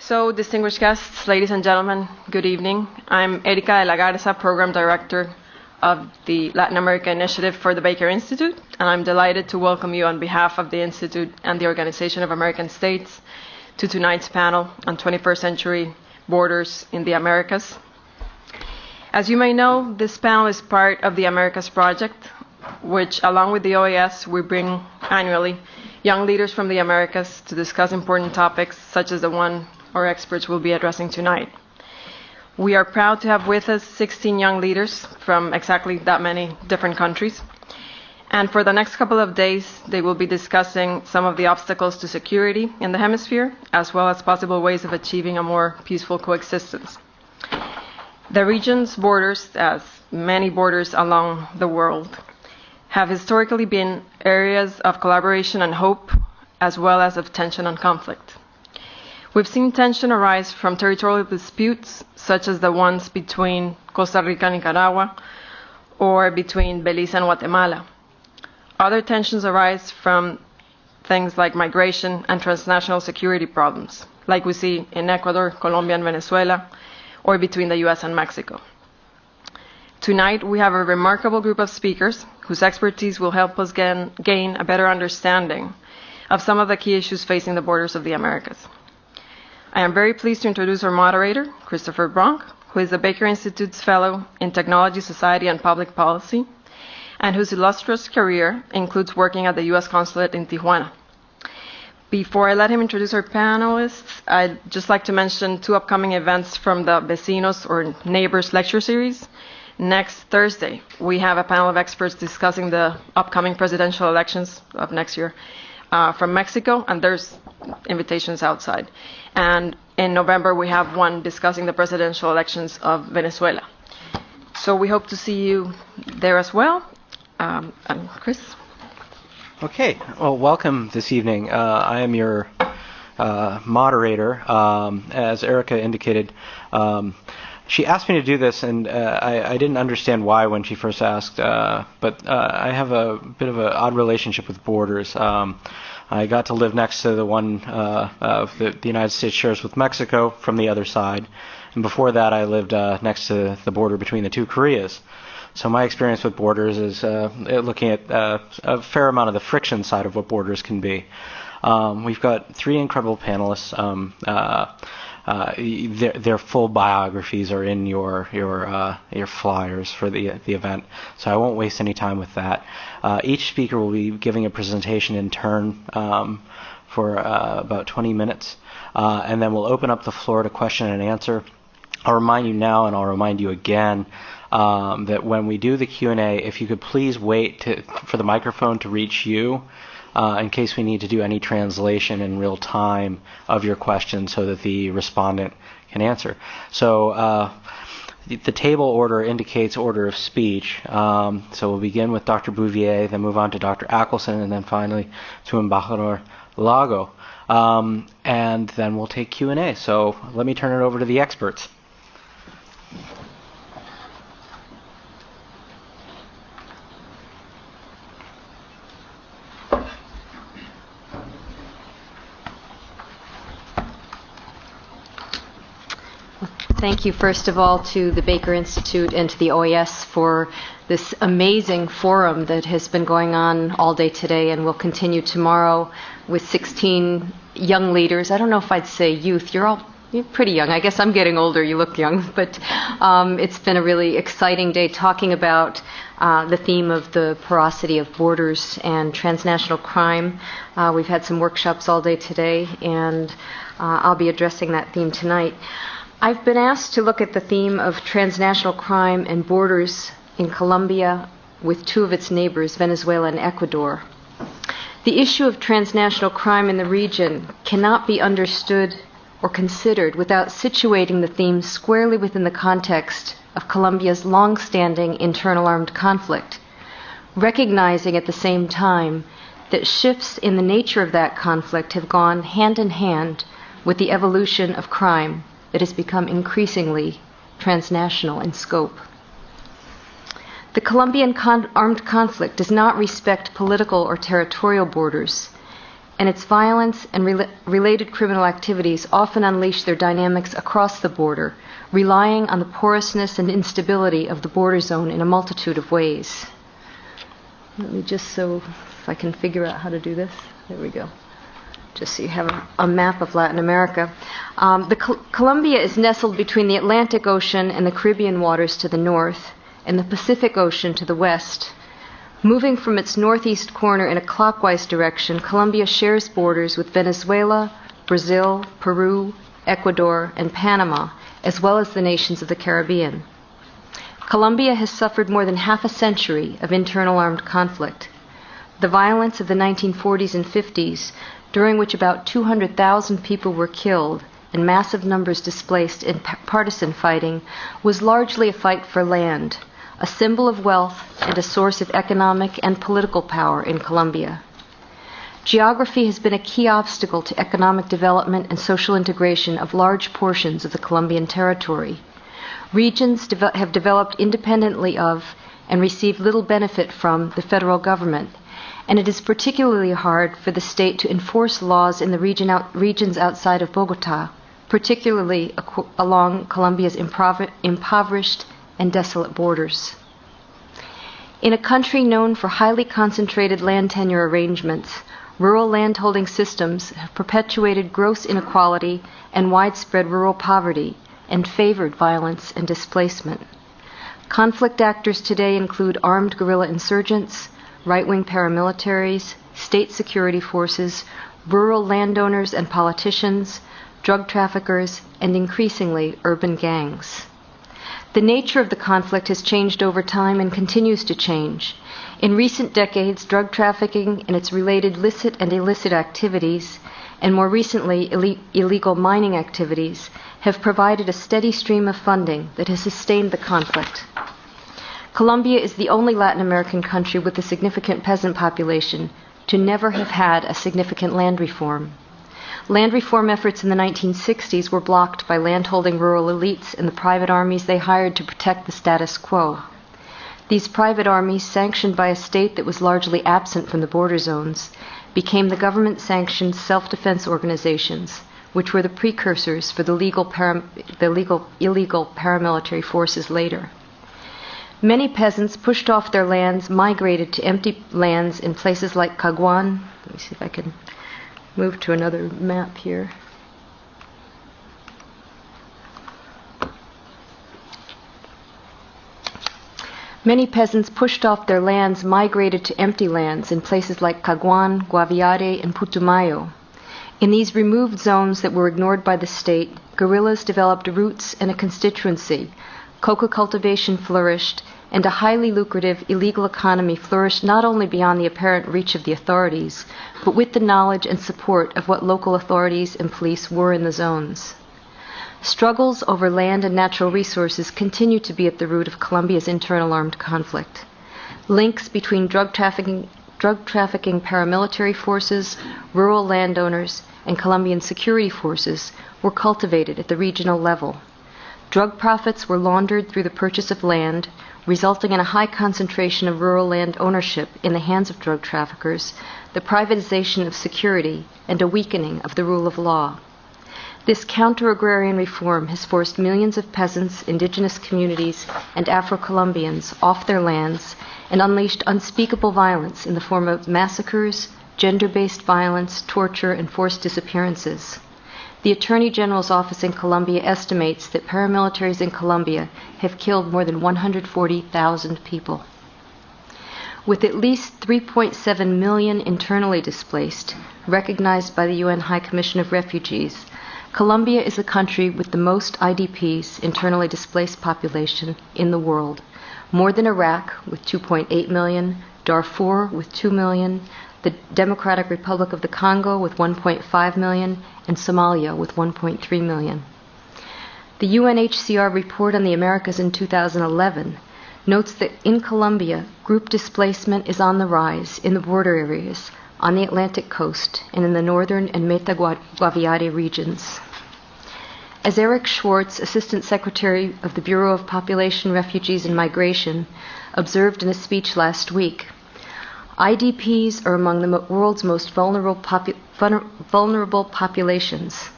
So, distinguished guests, ladies and gentlemen, good evening. I'm Erika de la Garza, Program Director of the Latin America Initiative for the Baker Institute, and I'm delighted to welcome you on behalf of the Institute and the Organization of American States to tonight's panel on 21st century borders in the Americas. As you may know, this panel is part of the Americas Project, which, along with the OAS, we bring annually young leaders from the Americas to discuss important topics such as the one our experts will be addressing tonight. We are proud to have with us 16 young leaders from exactly that many different countries. And for the next couple of days, they will be discussing some of the obstacles to security in the hemisphere, as well as possible ways of achieving a more peaceful coexistence. The region's borders, as many borders along the world, have historically been areas of collaboration and hope, as well as of tension and conflict. We've seen tension arise from territorial disputes, such as the ones between Costa Rica and Nicaragua, or between Belize and Guatemala. Other tensions arise from things like migration and transnational security problems, like we see in Ecuador, Colombia, and Venezuela, or between the US and Mexico. Tonight, we have a remarkable group of speakers whose expertise will help us gain a better understanding of some of the key issues facing the borders of the Americas. I am very pleased to introduce our moderator, Christopher Bronk, who is the Baker Institute's Fellow in Technology, Society, and Public Policy, and whose illustrious career includes working at the U.S. Consulate in Tijuana. Before I let him introduce our panelists, I'd just like to mention two upcoming events from the Vecinos or Neighbors lecture series. Next Thursday, we have a panel of experts discussing the upcoming presidential elections of next year from Mexico, and there's invitations outside. And in November, we have one discussing the presidential elections of Venezuela. So we hope to see you there as well. And Chris? Okay. Well, welcome this evening. I am your moderator. As Erica indicated, she asked me to do this, and I didn't understand why when she first asked, but I have a bit of an odd relationship with borders. I got to live next to the one the United States shares with Mexico from the other side, and before that I lived next to the border between the two Koreas. So my experience with borders is looking at a fair amount of the friction side of what borders can be. We've got three incredible panelists. Their full biographies are in your flyers for the event, so I won't waste any time with that. Each speaker will be giving a presentation in turn for about 20 minutes, and then we'll open up the floor to question and answer. I'll remind you now, and I'll remind you again, that when we do the Q&A, if you could please wait for the microphone to reach you, in case we need to do any translation in real time of your question so that the respondent can answer. So the table order indicates order of speech. So we'll begin with Dr. Bouvier, then move on to Dr. Ackelson, and then finally to Embajador Lago. And then we'll take Q&A. So let me turn it over to the experts. Thank you, first of all, to the Baker Institute and to the OAS for this amazing forum that has been going on all day today and will continue tomorrow with 16 young leaders. I don't know if I'd say youth. You're pretty young. I guess I'm getting older. You look young. But it's been a really exciting day talking about the theme of the porosity of borders and transnational crime. We've had some workshops all day today, and I'll be addressing that theme tonight. I've been asked to look at the theme of transnational crime and borders in Colombia with two of its neighbors, Venezuela and Ecuador. The issue of transnational crime in the region cannot be understood or considered without situating the theme squarely within the context of Colombia's long-standing internal armed conflict, recognizing at the same time that shifts in the nature of that conflict have gone hand in hand with the evolution of crime that has become increasingly transnational in scope. The Colombian armed conflict does not respect political or territorial borders. and its violence and related criminal activities often unleash their dynamics across the border, relying on the porousness and instability of the border zone in a multitude of ways. Let me just if I can figure out how to do this. There we go. Just so you have a map of Latin America. Colombia is nestled between the Atlantic Ocean and the Caribbean waters to the north, and the Pacific Ocean to the west. Moving from its northeast corner in a clockwise direction, Colombia shares borders with Venezuela, Brazil, Peru, Ecuador, and Panama, as well as the nations of the Caribbean. Colombia has suffered more than half a century of internal armed conflict. The violence of the 1940s and 50s, during which about 200,000 people were killed and massive numbers displaced in partisan fighting, was largely a fight for land, a symbol of wealth and a source of economic and political power in Colombia. Geography has been a key obstacle to economic development and social integration of large portions of the Colombian territory. Regions have developed independently of and receive little benefit from the federal government, and it is particularly hard for the state to enforce laws in the regions outside of Bogota, particularly along Colombia's impoverished and desolate borders. In a country known for highly concentrated land tenure arrangements, rural landholding systems have perpetuated gross inequality and widespread rural poverty and favored violence and displacement. Conflict actors today include armed guerrilla insurgents, right-wing paramilitaries, state security forces, rural landowners and politicians, drug traffickers, and increasingly urban gangs. The nature of the conflict has changed over time and continues to change. In recent decades, drug trafficking and its related licit and illicit activities, and more recently, illegal mining activities, have provided a steady stream of funding that has sustained the conflict. Colombia is the only Latin American country with a significant peasant population to never have had a significant land reform. Land reform efforts in the 1960s were blocked by landholding rural elites and the private armies they hired to protect the status quo. These private armies, sanctioned by a state that was largely absent from the border zones, became the government-sanctioned self-defense organizations, which were the precursors for the illegal paramilitary forces later. Many peasants pushed off their lands, migrated to empty lands in places like Caguán. Let me see if I can move to another map here. Many peasants pushed off their lands, migrated to empty lands in places like Caguán, Guaviare, and Putumayo. In these removed zones that were ignored by the state, guerrillas developed roots and a constituency. Coca cultivation flourished, and a highly lucrative illegal economy flourished not only beyond the apparent reach of the authorities, but with the knowledge and support of what local authorities and police were in the zones. Struggles over land and natural resources continue to be at the root of Colombia's internal armed conflict. Links between drug trafficking paramilitary forces, rural landowners, and Colombian security forces were cultivated at the regional level. Drug profits were laundered through the purchase of land, resulting in a high concentration of rural land ownership in the hands of drug traffickers, the privatization of security, and a weakening of the rule of law. This counter-agrarian reform has forced millions of peasants, indigenous communities, and Afro-Colombians off their lands and unleashed unspeakable violence in the form of massacres, gender-based violence, torture, and forced disappearances. The Attorney General's office in Colombia estimates that paramilitaries in Colombia have killed more than 140,000 people. With at least 3.7 million internally displaced, recognized by the UN High Commission of Refugees, Colombia is the country with the most IDPs, internally displaced population, in the world, more than Iraq with 2.8 million, Darfur with 2 million, the Democratic Republic of the Congo with 1.5 million, and Somalia with 1.3 million. The UNHCR report on the Americas in 2011 notes that in Colombia, group displacement is on the rise in the border areas, on the Atlantic coast, and in the northern and Meta-Guaviare regions. As Eric Schwartz, Assistant Secretary of the Bureau of Population, Refugees, and Migration, observed in a speech last week, IDPs are among the world's most vulnerable populations.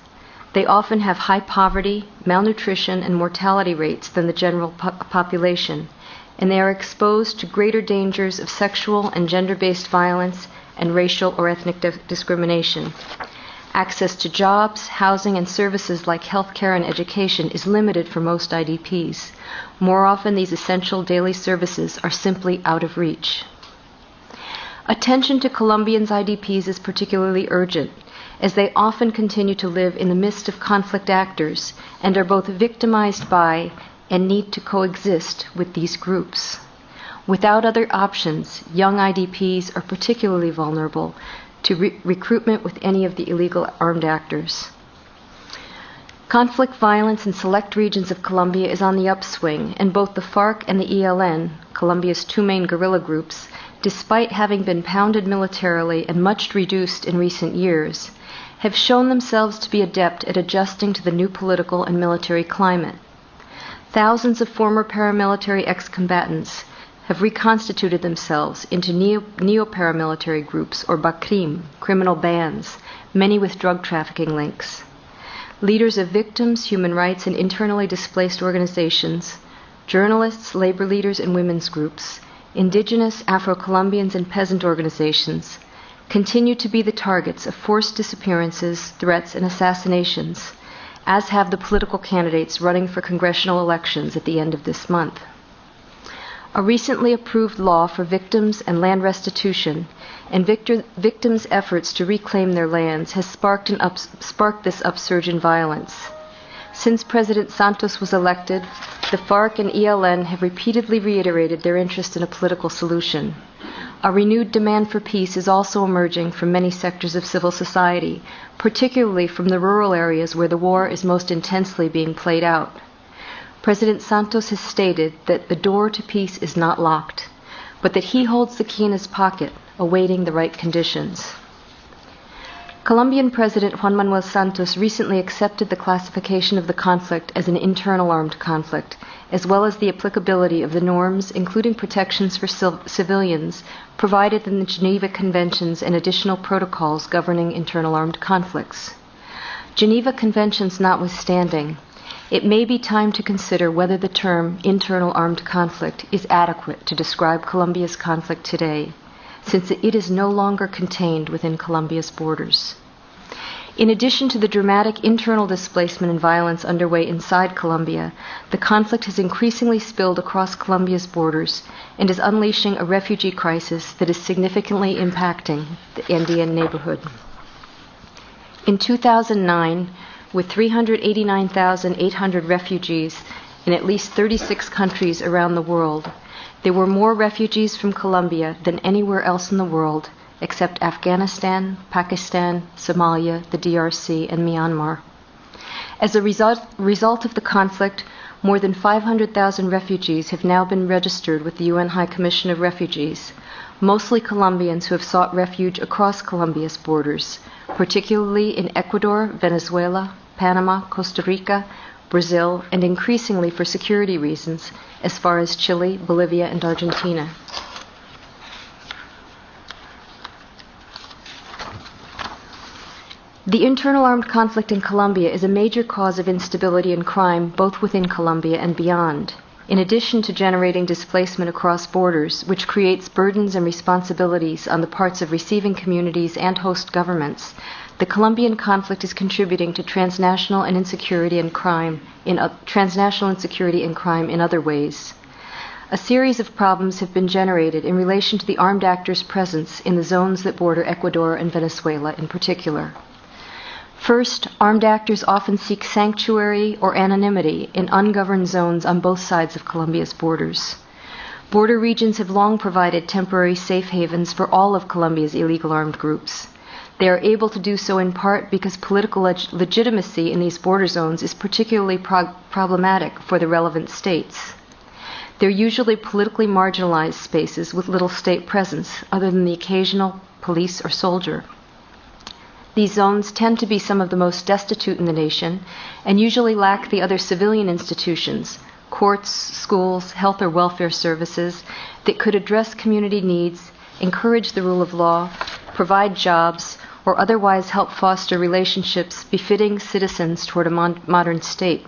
They often have high poverty, malnutrition, and mortality rates than the general population, and they are exposed to greater dangers of sexual and gender-based violence and racial or ethnic discrimination. Access to jobs, housing, and services like healthcare and education is limited for most IDPs. More often, these essential daily services are simply out of reach. Attention to Colombians' IDPs is particularly urgent, as they often continue to live in the midst of conflict actors and are both victimized by and need to coexist with these groups. Without other options, young IDPs are particularly vulnerable to recruitment with any of the illegal armed actors. Conflict violence in select regions of Colombia is on the upswing, and both the FARC and the ELN, Colombia's two main guerrilla groups, despite having been pounded militarily and much reduced in recent years, have shown themselves to be adept at adjusting to the new political and military climate. Thousands of former paramilitary ex-combatants have reconstituted themselves into neo-paramilitary groups, or BACRIM, criminal bands, many with drug trafficking links. Leaders of victims, human rights, and internally displaced organizations, journalists, labor leaders, and women's groups, indigenous, Afro-Colombians, and peasant organizations continue to be the targets of forced disappearances, threats, and assassinations, as have the political candidates running for congressional elections at the end of this month. A recently approved law for victims and land restitution and victims' efforts to reclaim their lands has sparked this upsurge in violence. Since President Santos was elected, the FARC and ELN have repeatedly reiterated their interest in a political solution. A renewed demand for peace is also emerging from many sectors of civil society, particularly from the rural areas where the war is most intensely being played out. President Santos has stated that the door to peace is not locked, but that he holds the key in his pocket, awaiting the right conditions. Colombian President Juan Manuel Santos recently accepted the classification of the conflict as an internal armed conflict, as well as the applicability of the norms, including protections for civilians, provided in the Geneva Conventions and additional protocols governing internal armed conflicts. Geneva Conventions notwithstanding, it may be time to consider whether the term internal armed conflict is adequate to describe Colombia's conflict today, since it is no longer contained within Colombia's borders. In addition to the dramatic internal displacement and violence underway inside Colombia, the conflict has increasingly spilled across Colombia's borders and is unleashing a refugee crisis that is significantly impacting the Andean neighborhood. In 2009, with 389,800 refugees in at least 36 countries around the world, there were more refugees from Colombia than anywhere else in the world except Afghanistan, Pakistan, Somalia, the DRC, and Myanmar. As a result of the conflict, more than 500,000 refugees have now been registered with the UN High Commission of Refugees, mostly Colombians who have sought refuge across Colombia's borders, particularly in Ecuador, Venezuela, Panama, Costa Rica, Brazil, and increasingly for security reasons, as far as Chile, Bolivia, and Argentina. The internal armed conflict in Colombia is a major cause of instability and crime both within Colombia and beyond. In addition to generating displacement across borders, which creates burdens and responsibilities on the parts of receiving communities and host governments, the Colombian conflict is contributing to transnational insecurity and crime in other ways. A series of problems have been generated in relation to the armed actors' presence in the zones that border Ecuador and Venezuela in particular. First, armed actors often seek sanctuary or anonymity in ungoverned zones on both sides of Colombia's borders. Border regions have long provided temporary safe havens for all of Colombia's illegal armed groups. They are able to do so in part because political legitimacy in these border zones is particularly problematic for the relevant states. They're usually politically marginalized spaces with little state presence other than the occasional police or soldier. These zones tend to be some of the most destitute in the nation and usually lack the other civilian institutions, courts, schools, health or welfare services that could address community needs encourage the rule of law, provide jobs, or otherwise help foster relationships befitting citizens toward a modern state.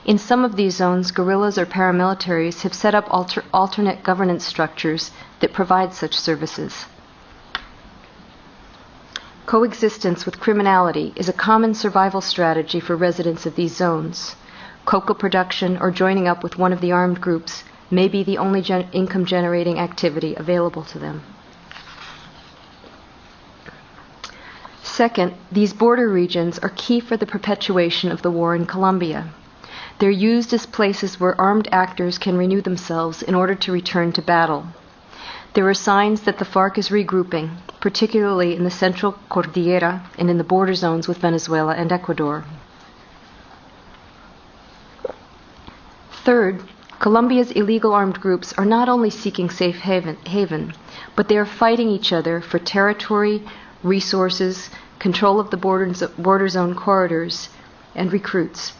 In some of these zones, guerrillas or paramilitaries have set up alternate governance structures that provide such services. Coexistence with criminality is a common survival strategy for residents of these zones. Coca production or joining up with one of the armed groups may be the only income-generating activity available to them. Second, these border regions are key for the perpetuation of the war in Colombia. They're used as places where armed actors can renew themselves in order to return to battle. There are signs that the FARC is regrouping, particularly in the central Cordillera and in the border zones with Venezuela and Ecuador. Third, Colombia's illegal armed groups are not only seeking safe haven, but they are fighting each other for territory, resources, control of the border zone corridors, and recruits.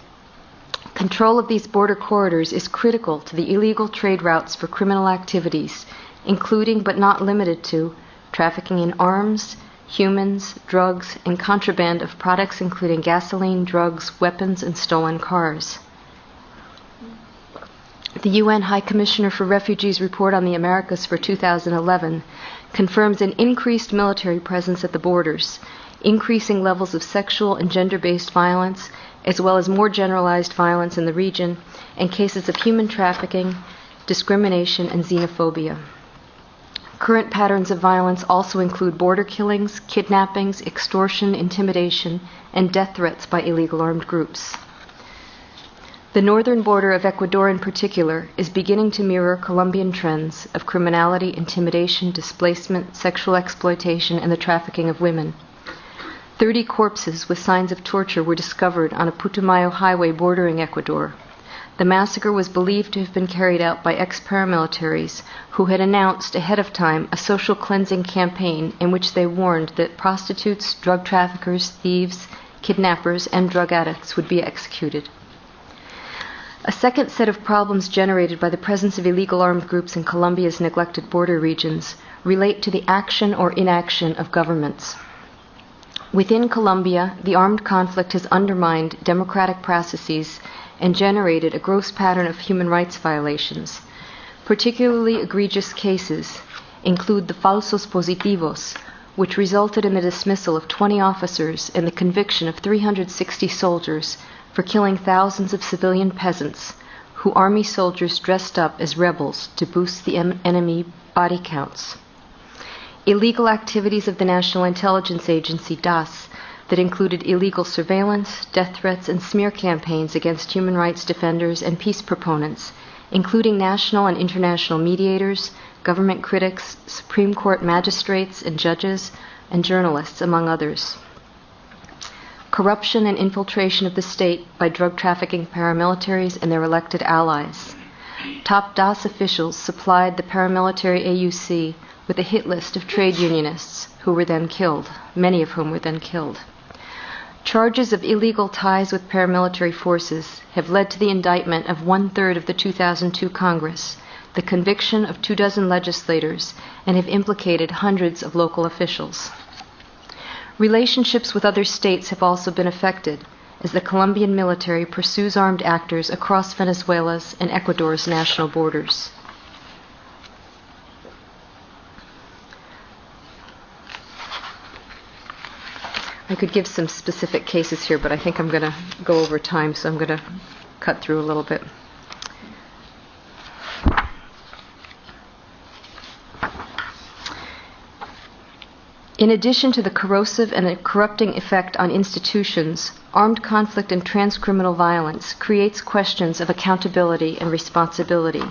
Control of these border corridors is critical to the illegal trade routes for criminal activities, including but not limited to trafficking in arms, humans, drugs, and contraband of products including gasoline, drugs, weapons, and stolen cars. The UN High Commissioner for Refugees report on the Americas for 2011 confirms an increased military presence at the borders, increasing levels of sexual and gender-based violence, as well as more generalized violence in the region, and cases of human trafficking, discrimination, and xenophobia. Current patterns of violence also include border killings, kidnappings, extortion, intimidation, and death threats by illegal armed groups. The northern border of Ecuador in particular is beginning to mirror Colombian trends of criminality, intimidation, displacement, sexual exploitation, and the trafficking of women. 30 corpses with signs of torture were discovered on a Putumayo highway bordering Ecuador. The massacre was believed to have been carried out by ex-paramilitaries who had announced ahead of time a social cleansing campaign in which they warned that prostitutes, drug traffickers, thieves, kidnappers, and drug addicts would be executed. A second set of problems generated by the presence of illegal armed groups in Colombia's neglected border regions relate to the action or inaction of governments. Within Colombia, the armed conflict has undermined democratic processes and generated a gross pattern of human rights violations. Particularly egregious cases include the falsos positivos, which resulted in the dismissal of 20 officers and the conviction of 360 soldiers for killing thousands of civilian peasants who army soldiers dressed up as rebels to boost the enemy body counts. Illegal activities of the National Intelligence Agency, DAS, that included illegal surveillance, death threats, and smear campaigns against human rights defenders and peace proponents, including national and international mediators, government critics, Supreme Court magistrates and judges, and journalists, among others. Corruption and infiltration of the state by drug trafficking paramilitaries and their elected allies. Top DAS officials supplied the paramilitary AUC with a hit list of trade unionists who were then killed, many of whom were then killed. Charges of illegal ties with paramilitary forces have led to the indictment of 1/3 of the 2002 Congress, the conviction of 24 legislators, and have implicated hundreds of local officials. Relationships with other states have also been affected, as the Colombian military pursues armed actors across Venezuela's and Ecuador's national borders. I could give some specific cases here, but I think I'm going to go over time, so I'm going to cut through a little bit. In addition to the corrosive and corrupting effect on institutions, armed conflict and transcriminal violence creates questions of accountability and responsibility.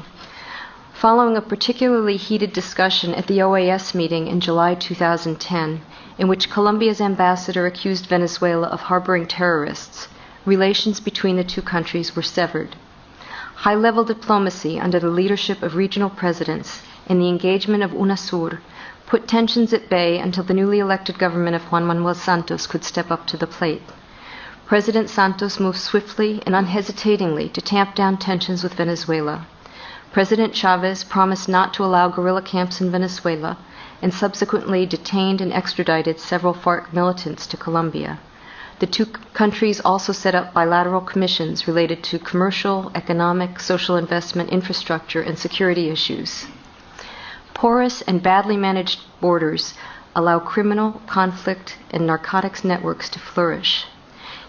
Following a particularly heated discussion at the OAS meeting in July 2010, in which Colombia's ambassador accused Venezuela of harboring terrorists, relations between the two countries were severed. High-level diplomacy under the leadership of regional presidents and the engagement of UNASUR put tensions at bay until the newly elected government of Juan Manuel Santos could step up to the plate. President Santos moved swiftly and unhesitatingly to tamp down tensions with Venezuela. President Chavez promised not to allow guerrilla camps in Venezuela, and subsequently detained and extradited several FARC militants to Colombia. The two countries also set up bilateral commissions related to commercial, economic, social investment, infrastructure, and security issues. Porous and badly managed borders allow criminal, conflict, and narcotics networks to flourish.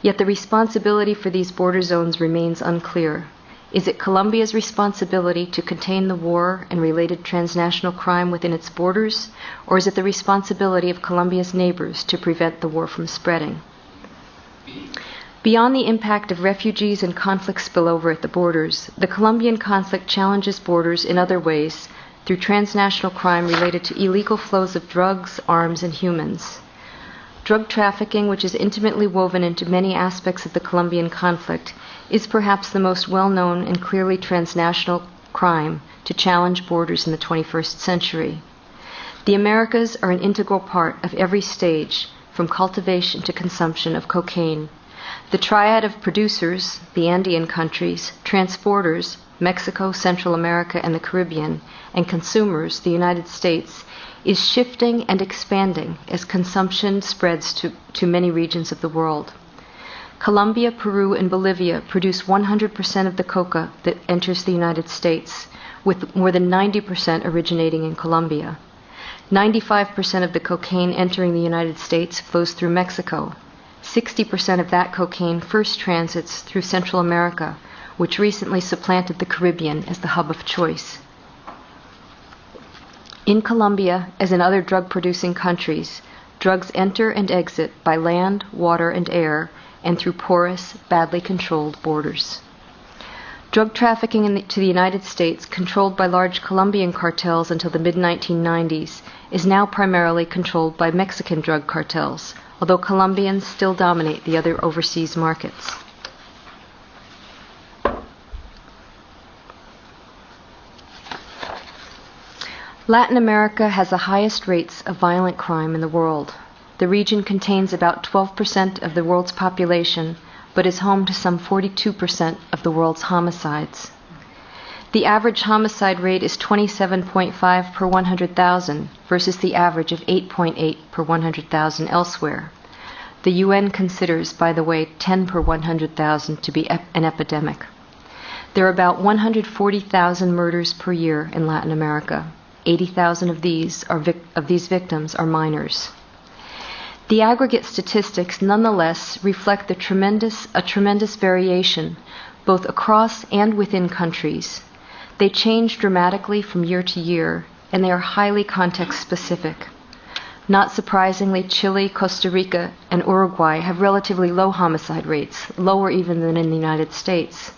Yet the responsibility for these border zones remains unclear. Is it Colombia's responsibility to contain the war and related transnational crime within its borders, or is it the responsibility of Colombia's neighbors to prevent the war from spreading? Beyond the impact of refugees and conflict spillover at the borders, the Colombian conflict challenges borders in other ways through transnational crime related to illegal flows of drugs, arms, and humans. Drug trafficking, which is intimately woven into many aspects of the Colombian conflict, is perhaps the most well-known and clearly transnational crime to challenge borders in the 21st century. The Americas are an integral part of every stage, from cultivation to consumption of cocaine. The triad of producers, the Andean countries, transporters, Mexico, Central America, and the Caribbean, and consumers, the United States, is shifting and expanding as consumption spreads to many regions of the world. Colombia, Peru, and Bolivia produce 100% of the coca that enters the United States, with more than 90% originating in Colombia. 95% of the cocaine entering the United States flows through Mexico. 60% of that cocaine first transits through Central America, which recently supplanted the Caribbean as the hub of choice. In Colombia, as in other drug-producing countries, drugs enter and exit by land, water, and air, and through porous, badly controlled borders. Drug trafficking to the United States, controlled by large Colombian cartels until the mid-1990s, is now primarily controlled by Mexican drug cartels, although Colombians still dominate the other overseas markets. Latin America has the highest rates of violent crime in the world. The region contains about 12% of the world's population, but is home to some 42% of the world's homicides. The average homicide rate is 27.5 per 100,000 versus the average of 8.8 per 100,000 elsewhere. The UN considers, by the way, 10 per 100,000 to be an epidemic. There are about 140,000 murders per year in Latin America. 80,000 of these victims are minors. The aggregate statistics nonetheless reflect a tremendous variation, both across and within countries. They change dramatically from year to year, and they are highly context-specific. Not surprisingly, Chile, Costa Rica, and Uruguay have relatively low homicide rates, lower even than in the United States.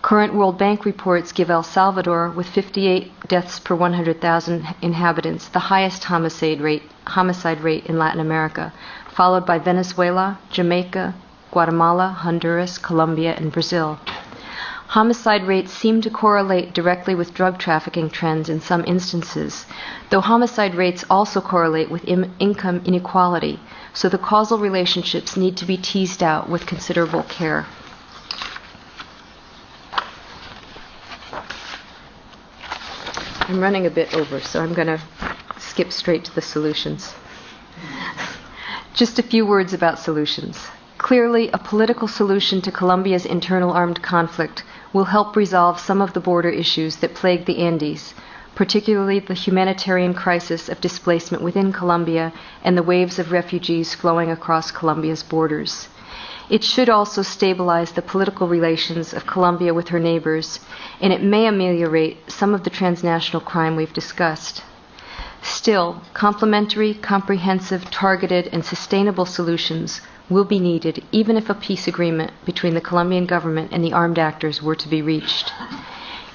Current World Bank reports give El Salvador, with 58 deaths per 100,000 inhabitants, the highest homicide rate in Latin America, followed by Venezuela, Jamaica, Guatemala, Honduras, Colombia, and Brazil. Homicide rates seem to correlate directly with drug trafficking trends in some instances, though homicide rates also correlate with income inequality, so the causal relationships need to be teased out with considerable care. I'm running a bit over, so I'm going to skip straight to the solutions. Just a few words about solutions. Clearly, a political solution to Colombia's internal armed conflict will help resolve some of the border issues that plague the Andes, particularly the humanitarian crisis of displacement within Colombia and the waves of refugees flowing across Colombia's borders. It should also stabilize the political relations of Colombia with her neighbors, and it may ameliorate some of the transnational crime we've discussed. Still, complementary, comprehensive, targeted, and sustainable solutions will be needed even if a peace agreement between the Colombian government and the armed actors were to be reached.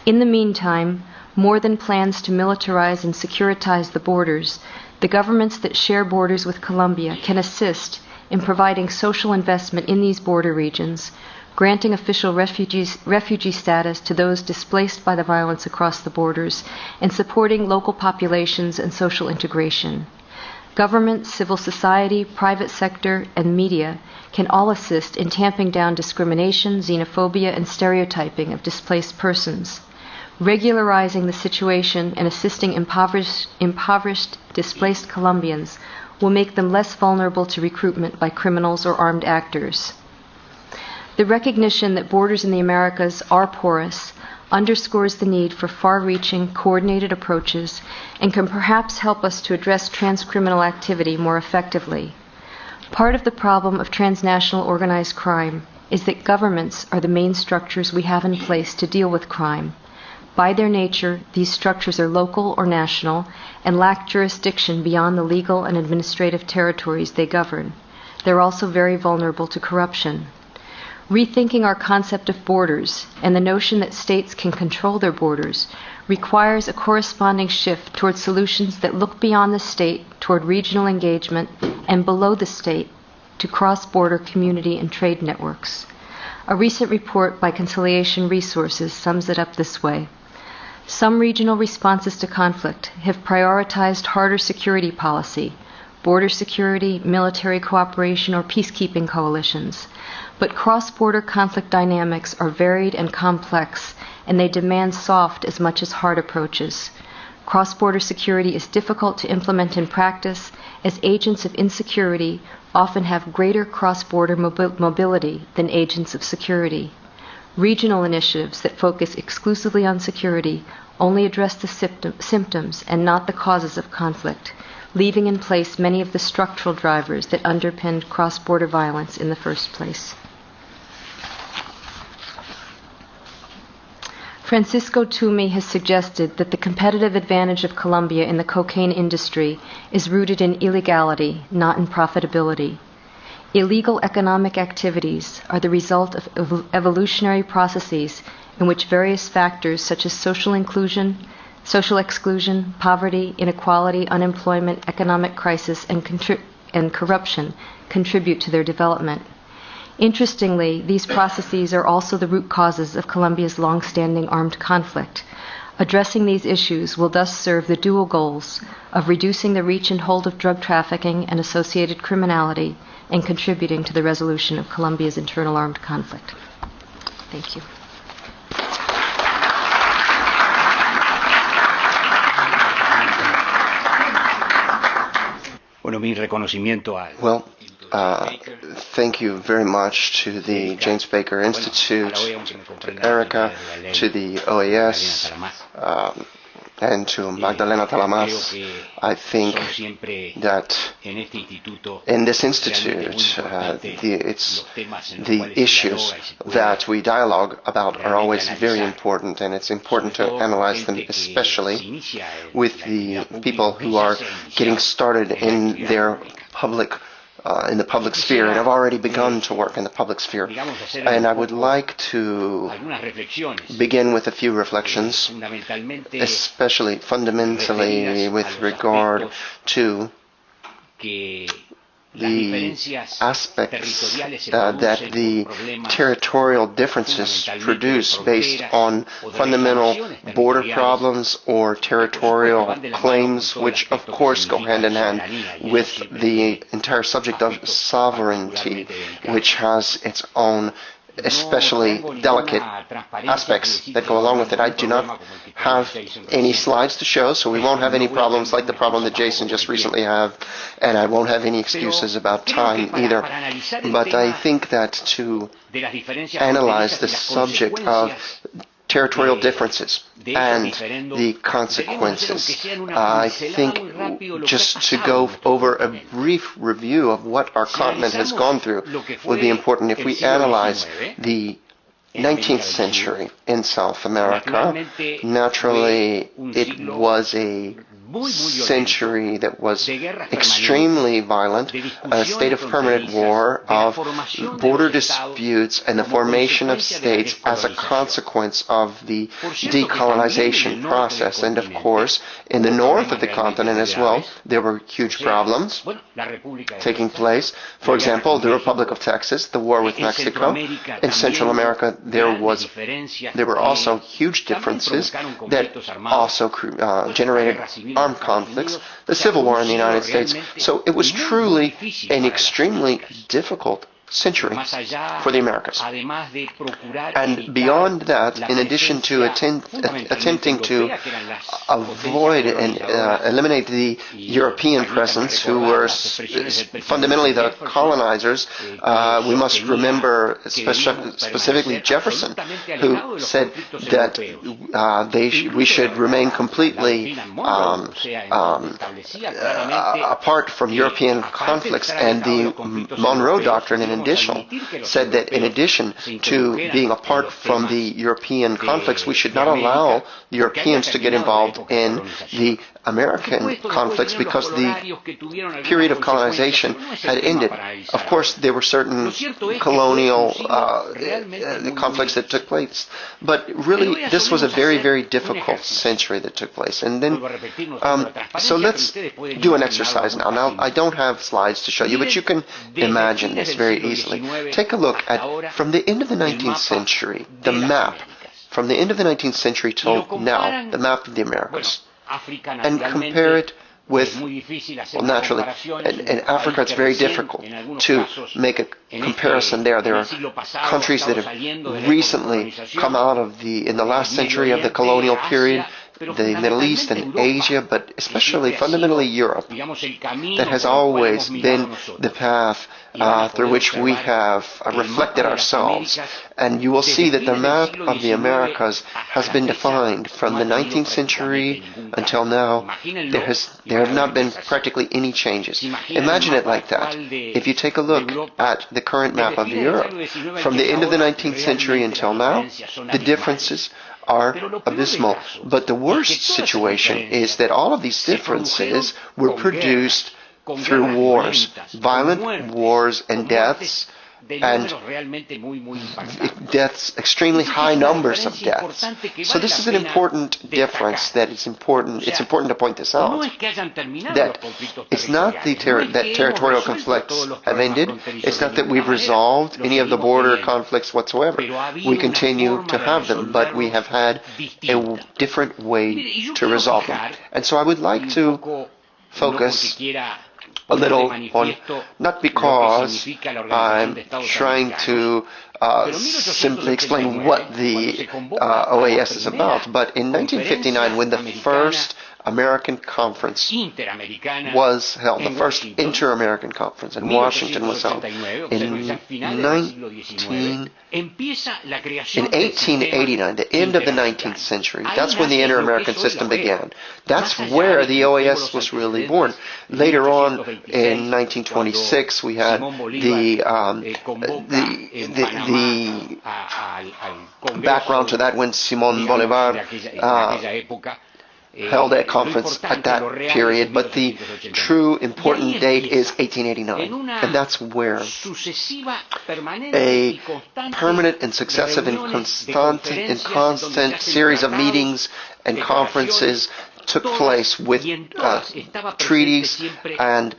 In the meantime, more than plans to militarize and securitize the borders, the governments that share borders with Colombia can assist in providing social investment in these border regions, granting official refugee status to those displaced by the violence across the borders, and supporting local populations and social integration. Government, civil society, private sector, and media can all assist in tamping down discrimination, xenophobia, and stereotyping of displaced persons. Regularizing the situation and assisting impoverished, displaced Colombians will make them less vulnerable to recruitment by criminals or armed actors. The recognition that borders in the Americas are porous underscores the need for far-reaching, coordinated approaches and can perhaps help us to address transcriminal activity more effectively. Part of the problem of transnational organized crime is that governments are the main structures we have in place to deal with crime. By their nature, these structures are local or national and lack jurisdiction beyond the legal and administrative territories they govern. They're also very vulnerable to corruption. Rethinking our concept of borders and the notion that states can control their borders requires a corresponding shift toward solutions that look beyond the state toward regional engagement and below the state to cross-border community and trade networks. A recent report by Conciliation Resources sums it up this way. Some regional responses to conflict have prioritized harder security policy, border security, military cooperation, or peacekeeping coalitions. But cross-border conflict dynamics are varied and complex, and they demand soft as much as hard approaches. Cross-border security is difficult to implement in practice, as agents of insecurity often have greater cross-border mobility than agents of security. Regional initiatives that focus exclusively on security only address the symptoms and not the causes of conflict, leaving in place many of the structural drivers that underpinned cross-border violence in the first place. Francisco Toomey has suggested that the competitive advantage of Colombia in the cocaine industry is rooted in illegality, not in profitability. Illegal economic activities are the result of evolutionary processes in which various factors such as social exclusion, poverty, inequality, unemployment, economic crisis, and corruption contribute to their development. Interestingly, these processes are also the root causes of Colombia's long-standing armed conflict. Addressing these issues will thus serve the dual goals of reducing the reach and hold of drug trafficking and associated criminality and contributing to the resolution of Colombia's internal armed conflict. Thank you. Well, thank you very much to the James Baker Institute, to Erica, to the OAS, and to Magdalena Talamas. I think that in this institute, the issues that we dialogue about are always very important, and it's important to analyze them, especially with the people who are getting started in their in the public sphere, and have already begun to work in the public sphere. And I would like to begin with a few reflections, especially fundamentally with regard to the aspects that the territorial differences produce based on fundamental border problems or territorial claims, which of course go hand in hand with the entire subject of sovereignty, which has its own especially delicate aspects that go along with it. I do not have any slides to show, so we won't have any problems like the problem that Jason just recently had, and I won't have any excuses about time either. But I think that to analyze the subject of territorial differences and the consequences, I think just to go over a brief review of what our continent has gone through would be important. If we analyze the 19th century in South America, naturally it was a century that was extremely violent, a state of permanent war, of border disputes, and the formation of states as a consequence of the decolonization process. And of course, in the north of the continent as well, there were huge problems taking place. For example, the Republic of Texas, the war with Mexico. In Central America, there were also huge differences that also generated armed conflicts, the Civil War in the United States. So it was truly an extremely difficult century for the Americas. And beyond that, in addition to attempting to avoid and eliminate the European presence, who were fundamentally the colonizers, we must remember specifically Jefferson, who said that we should remain completely apart from European conflicts, and the Monroe Doctrine, in addition, said that in addition to being apart from the European conflicts, we should not allow Europeans to get involved in the American conflicts because the period of colonization had ended. Of course, there were certain colonial conflicts that took place, but really this was a very, very difficult century that took place. And then, so let's do an exercise now. Now, I don't have slides to show you, but you can imagine this very easily. Take a look at, from the end of the 19th century, the map, from the end of the 19th century till now, the map of the Americas, and compare it with, well, naturally, in Africa it's very difficult to make a comparison there. There are countries that have recently come out of in the last century of the colonial period, the Middle East and Asia, but especially fundamentally Europe, that has always been the path through which we have reflected ourselves. And you will see that the map of the Americas has been defined from the 19th century until now. There have not been practically any changes. Imagine it like that. If you take a look at the current map of Europe, from the end of the 19th century until now, the differences are abysmal. But the worst situation is that all of these differences were produced through wars, violent wars and deaths, extremely high numbers of deaths. So this is an important difference that it's important to point this out, that it's not that territorial conflicts have ended, it's not that we've resolved any of the border conflicts whatsoever. We continue to have them, but we have had a different way to resolve them. And so I would like to focus a little on, not because I'm trying to simply explain what the OAS is about, but in 1959, when the first American conference was held, the first inter-American conference in Washington was held in 1889, the end of the 19th century. That's when the inter-American system began. That's where the OAS was really born. Later on, in 1926, we had the background to that when Simón Bolívar held a conference at that period, but the true important date is 1889, and that's where a permanent and successive and constant series of meetings and conferences took place with treaties and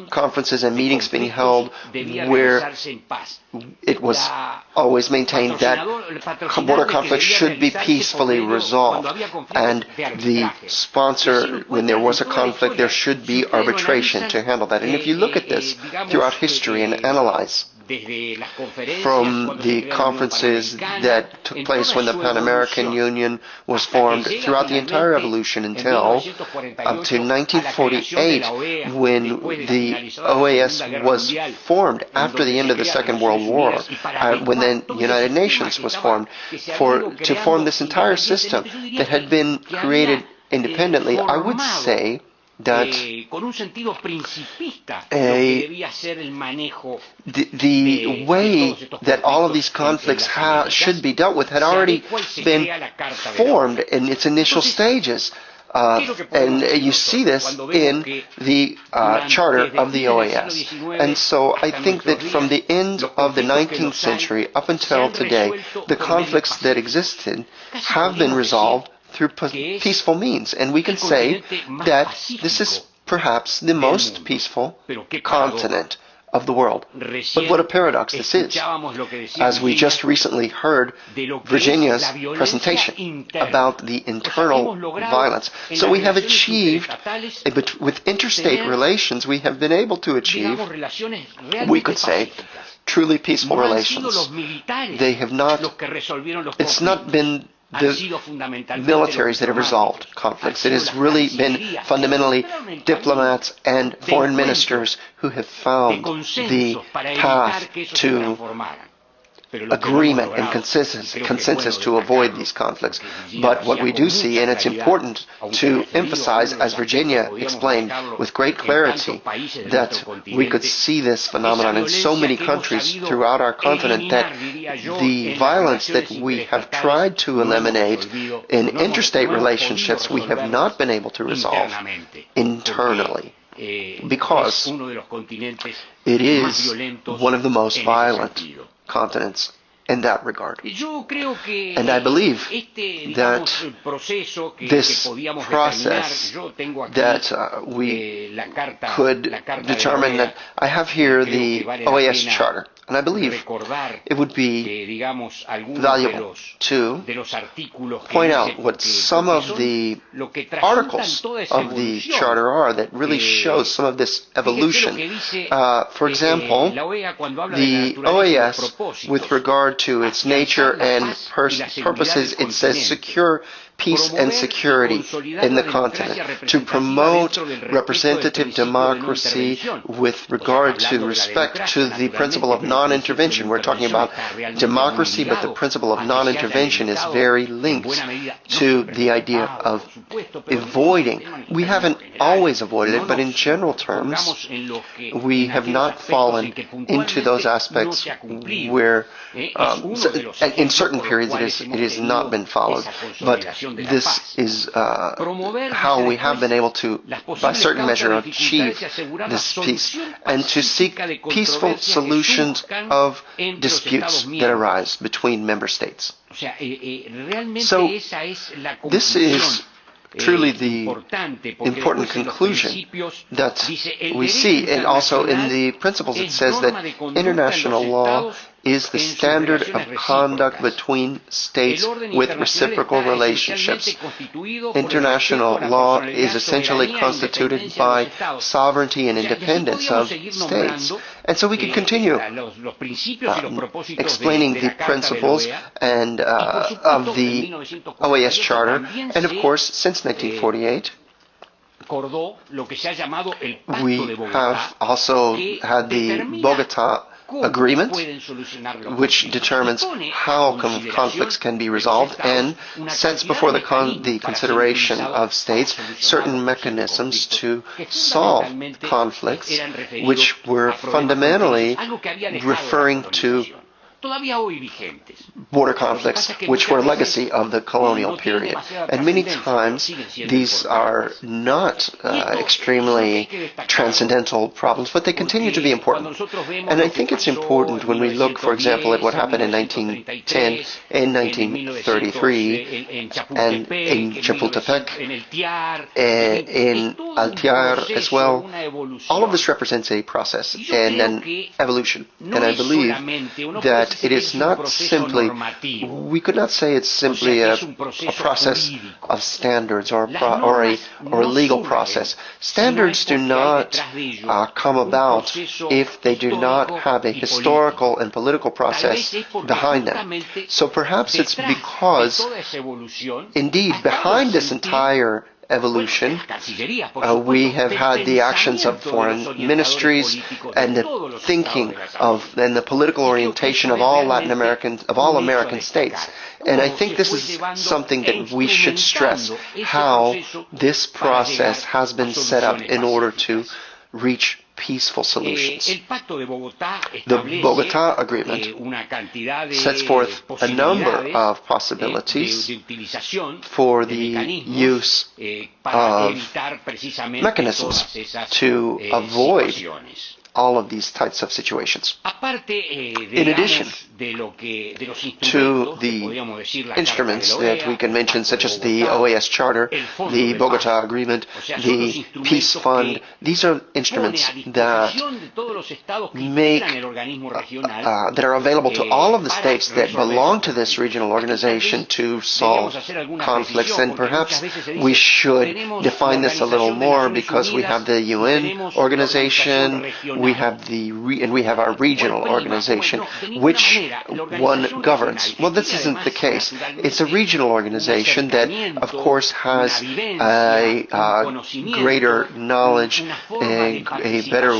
conferences and meetings being held where it was always maintained that border conflicts should be peacefully resolved, and the sponsor, when there was a conflict, there should be arbitration to handle that. And if you look at this throughout history and analyze from the conferences that took place when the Pan American Union was formed throughout the entire evolution until up to 1948, when the OAS was formed after the end of the Second World War, when the United Nations was formed, to form this entire system that had been created independently. I would say that the way that all of these conflicts should be dealt with had already been formed in its initial stages. And you see this in the charter of the OAS. And so I think that from the end of the 19th century up until today, the conflicts that existed have been resolved through peaceful means. And we can say that this is perhaps the most peaceful continent of the world. But what a paradox this is. As we just recently heard Virginia's presentation about the internal violence. So we have achieved, with interstate relations, we have been able to achieve, we could say, truly peaceful relations. They have not, it's not been the militaries that have resolved conflicts. It has really been fundamentally diplomats and foreign ministers who have found the path to agreement and consensus to avoid these conflicts. But what we do see, and it's important to emphasize, as Virginia explained with great clarity, that we could see this phenomenon in so many countries throughout our continent, that the violence that we have tried to eliminate in interstate relationships, we have not been able to resolve internally, because it is one of the most violent continents in that regard. And I believe that this process that we could determine, that I have here the OAS Charter, and I believe it would be valuable to point out what some of the articles of the Charter are that really show some of this evolution. For example, the OAS, with regard to its nature and purposes, it says secure peace and security in the continent, to promote representative democracy with regard to respect to the principle of non-intervention. We're talking about democracy, but the principle of non-intervention is very linked to the idea of avoiding. We haven't always avoided it, but in general terms, we have not fallen into those aspects where, in certain periods, it has not been followed. But this is how we have been able to, by certain measure, achieve this peace, and to seek peaceful solutions of disputes that arise between member states. So this is truly the important conclusion that we see, and also in the principles it says that international law is the standard of conduct between states with reciprocal relationships. International law is essentially constituted by sovereignty and independence of states. And so we can continue explaining the principles and of the OAS Charter, and of course, since 1948, we have also had the Bogota Agreement, which determines how conflicts can be resolved and sets before the consideration of states certain mechanisms to solve conflicts, which were fundamentally referring to border conflicts, which were a legacy of the colonial period. And many times these are not extremely transcendental problems, but they continue to be important. And I think it's important when we look, for example, at what happened in 1910, in 1933, and in Chapultepec, in Altiar as well. All of this represents a process and an evolution. And I believe that it is not simply, we could not say it's simply a process of standards or a legal process. Standards do not come about if they do not have a historical and political process behind them. So perhaps it's because, indeed, behind this entire evolution, we have had the actions of foreign ministries and the thinking of and the political orientation of all American states. And I think this is something that we should stress, how this process has been set up in order to reach peaceful solutions. The Bogota Agreement sets forth a number of possibilities for the use of mechanisms to avoid all of these types of situations. In addition to the instruments that we can mention, such as the OAS Charter, the Bogota Agreement, the Peace Fund, these are instruments that that are available to all of the states that belong to this regional organization to solve conflicts. And perhaps we should define this a little more, because we have the UN organization, we have we have our regional organization. Which one governs? Well, this isn't the case. It's a regional organization that, of course, has a greater knowledge, a better,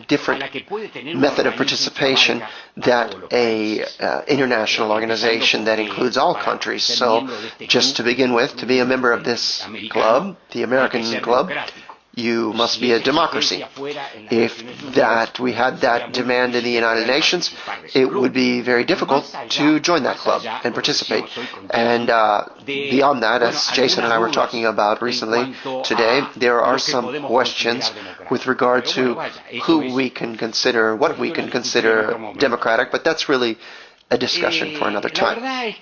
different method of participation than a international organization that includes all countries. So, just to begin with, to be a member of this club, the American Club, you must be a democracy. If we had that demand in the United Nations, it would be very difficult to join that club and participate. And beyond that, as Jason and I were talking about recently today, there are some questions with regard to who we can consider, what we can consider democratic, but that's really a discussion for another time.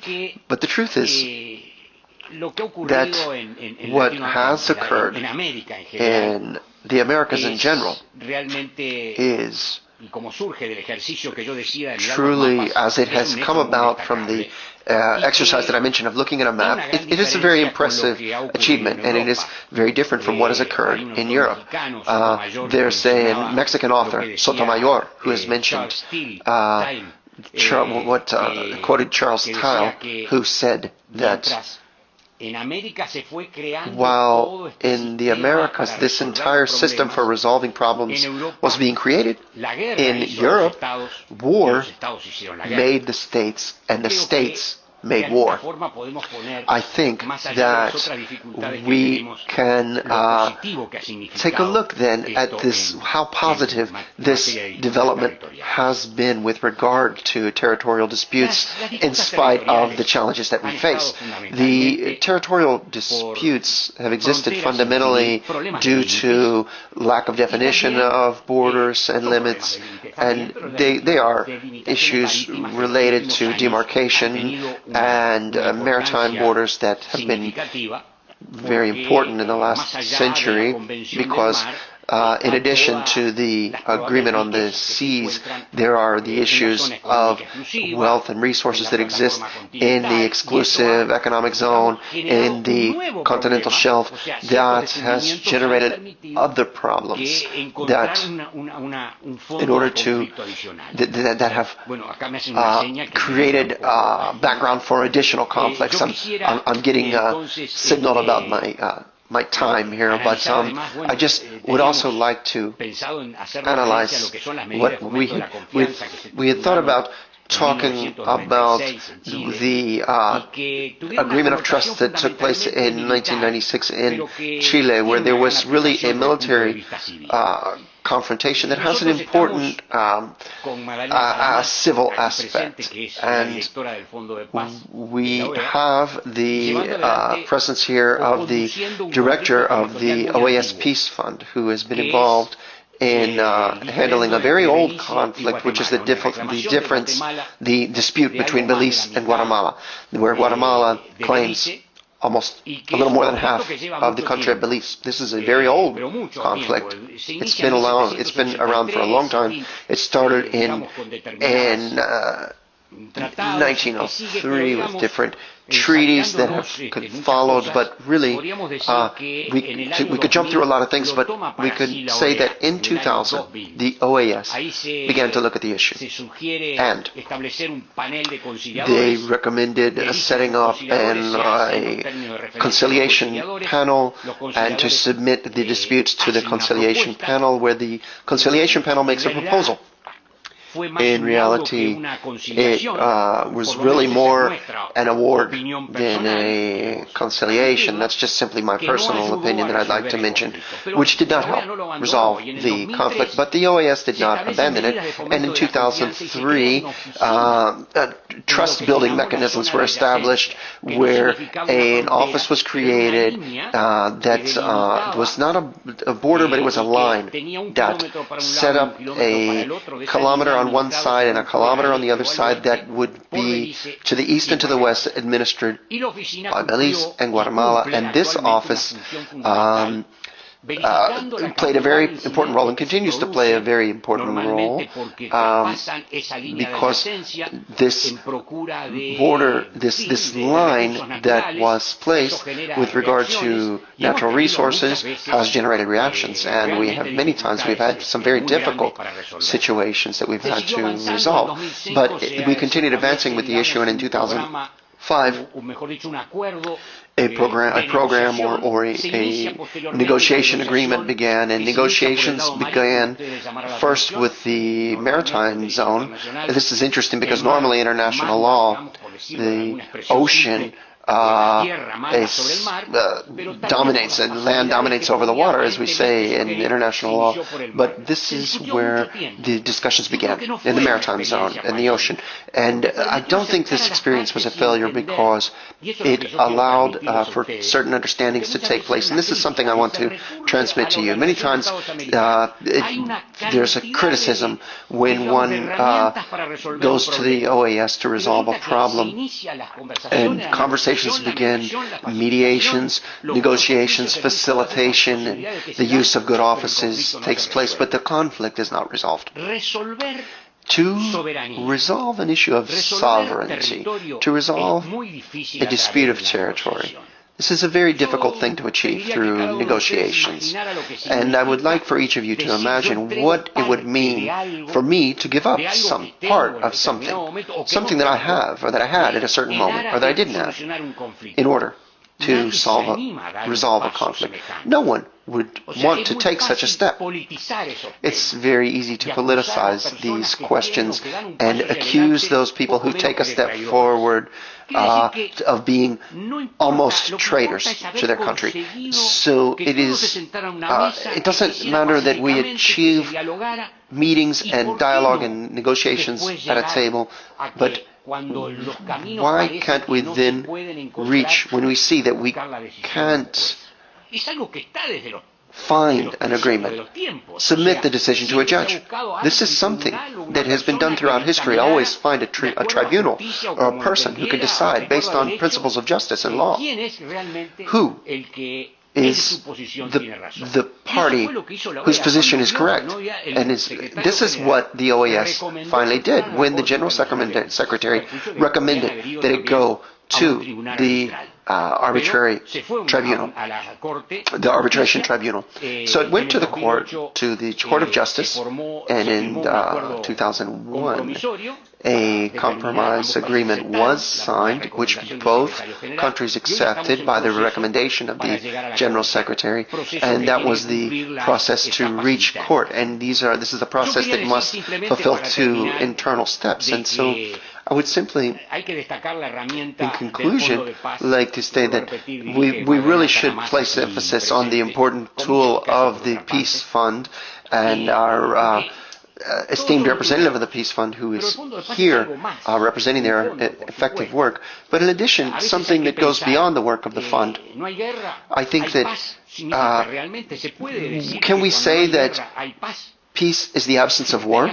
But the truth is that what has occurred in the Americas in general is truly, as it has come about from the exercise that I mentioned of looking at a map, it is a very impressive achievement, and it is very different from what has occurred in Europe. There's a Mexican author, Sotomayor, who has mentioned quoted Charles Tyle, who said that while in the Americas this entire system for resolving problems was being created, in Europe, war made the states, and the states made war. I think that we can take a look then at this, how positive this development has been with regard to territorial disputes in spite of the challenges that we face. The territorial disputes have existed fundamentally due to lack of definition of borders and limits, and they are issues related to demarcation and maritime borders that have been very important in the last century, because in addition to the agreement on the seas, there are the issues of wealth and resources that exist in the exclusive economic zone, in the continental shelf, that has generated other problems that, in order to, that have created background for additional conflicts. I'm getting signaled about my time here, but I just would also like to analyze what we had thought about talking about the agreement of trust that took place in 1996 in Chile, where there was really a military confrontation that has an important civil aspect. And we have the presence here of the director of the OAS Peace Fund, who has been involved in handling a very old conflict, which is the dispute between Belize and Guatemala, where Guatemala claims almost a little more than half of the country of Belize. This is a very old conflict. It's been around for a long time. It started in 1903 with different treaties that have followed, but really we could jump through a lot of things, but we could say that in 2000 the OAS began to look at the issue, and they recommended setting up a conciliation panel and to submit the disputes to the conciliation panel, where the conciliation panel makes a proposal. In reality, it was really more an award than a conciliation. That's just simply my personal opinion that I'd like to mention, which did not help resolve the conflict. But the OAS did not abandon it, and in 2003, trust-building mechanisms were established, where an office was created that was not a border, but it was a line that set up a kilometer on one side and a kilometer on the other side that would be to the east and to the west administered by Belize and Guatemala. And this office played a very important role and continues to play a very important role because this border, this line that was placed with regard to natural resources has generated reactions, and we have many times we've had some very difficult situations that we've had to resolve. But we continued advancing with the issue, and in 2005, a program or a negotiation agreement began, and negotiations began first with the maritime zone. This is interesting because normally international law, the ocean dominates, and land dominates over the water, as we say in international law. But this is where the discussions began, in the maritime zone, in the ocean. And I don't think this experience was a failure because it allowed for certain understandings to take place. And this is something I want to transmit to you. Many times there's a criticism when one goes to the OAS to resolve a problem, and conversations begin, mediations, negotiations, facilitation, and the use of good offices takes place, but the conflict is not resolved. To resolve an issue of sovereignty, to resolve a dispute of territory, this is a very difficult thing to achieve through negotiations. And I would like for each of you to imagine what it would mean for me to give up some part of something that I have, or that I had at a certain moment, or that I didn't have, in order to resolve a conflict. No one would want to take such a step. It's very easy to politicize these questions and accuse those people who take a step forward of being almost traitors to their country. So it doesn't matter that we achieve meetings and dialogue and negotiations at a table, but why can't we then reach, when we see that we can't find an agreement, submit the decision to a judge? This is something that has been done throughout history. Always find a tribunal or a person who can decide based on principles of justice and law. Who is the party whose position is correct? And this is what the OAS finally did when the General Secretary recommended that it go to the arbitration tribunal. So it went to the court, to the Court of Justice, and in 2001, a compromise agreement was signed, which both countries accepted by the recommendation of the General Secretary, and that was the process to reach court. And this is a process that must fulfill two internal steps. And so I would simply, in conclusion, like to say that we really should place emphasis on the important tool of the Peace Fund, and our esteemed representative of the Peace Fund, who is here representing their effective work. But in addition, something that goes beyond the work of the fund, I think that, can we say that peace is the absence of war?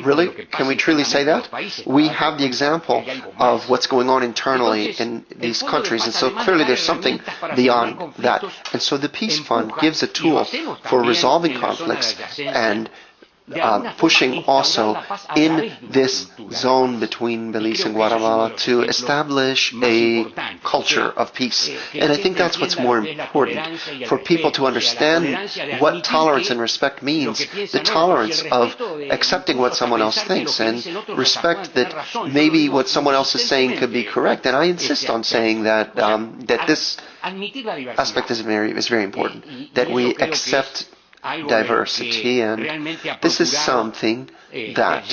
Really? Can we truly say that? We have the example of what's going on internally in these countries, and so clearly there's something beyond that. And so the Peace Fund gives a tool for resolving conflicts and pushing also in this zone between Belize and Guatemala to establish a culture of peace. And I think that's what's more important, for people to understand what tolerance and respect means, the tolerance of accepting what someone else thinks, and respect that maybe what someone else is saying could be correct. And I insist on saying that that this aspect is very important, that we accept diversity, and this is something that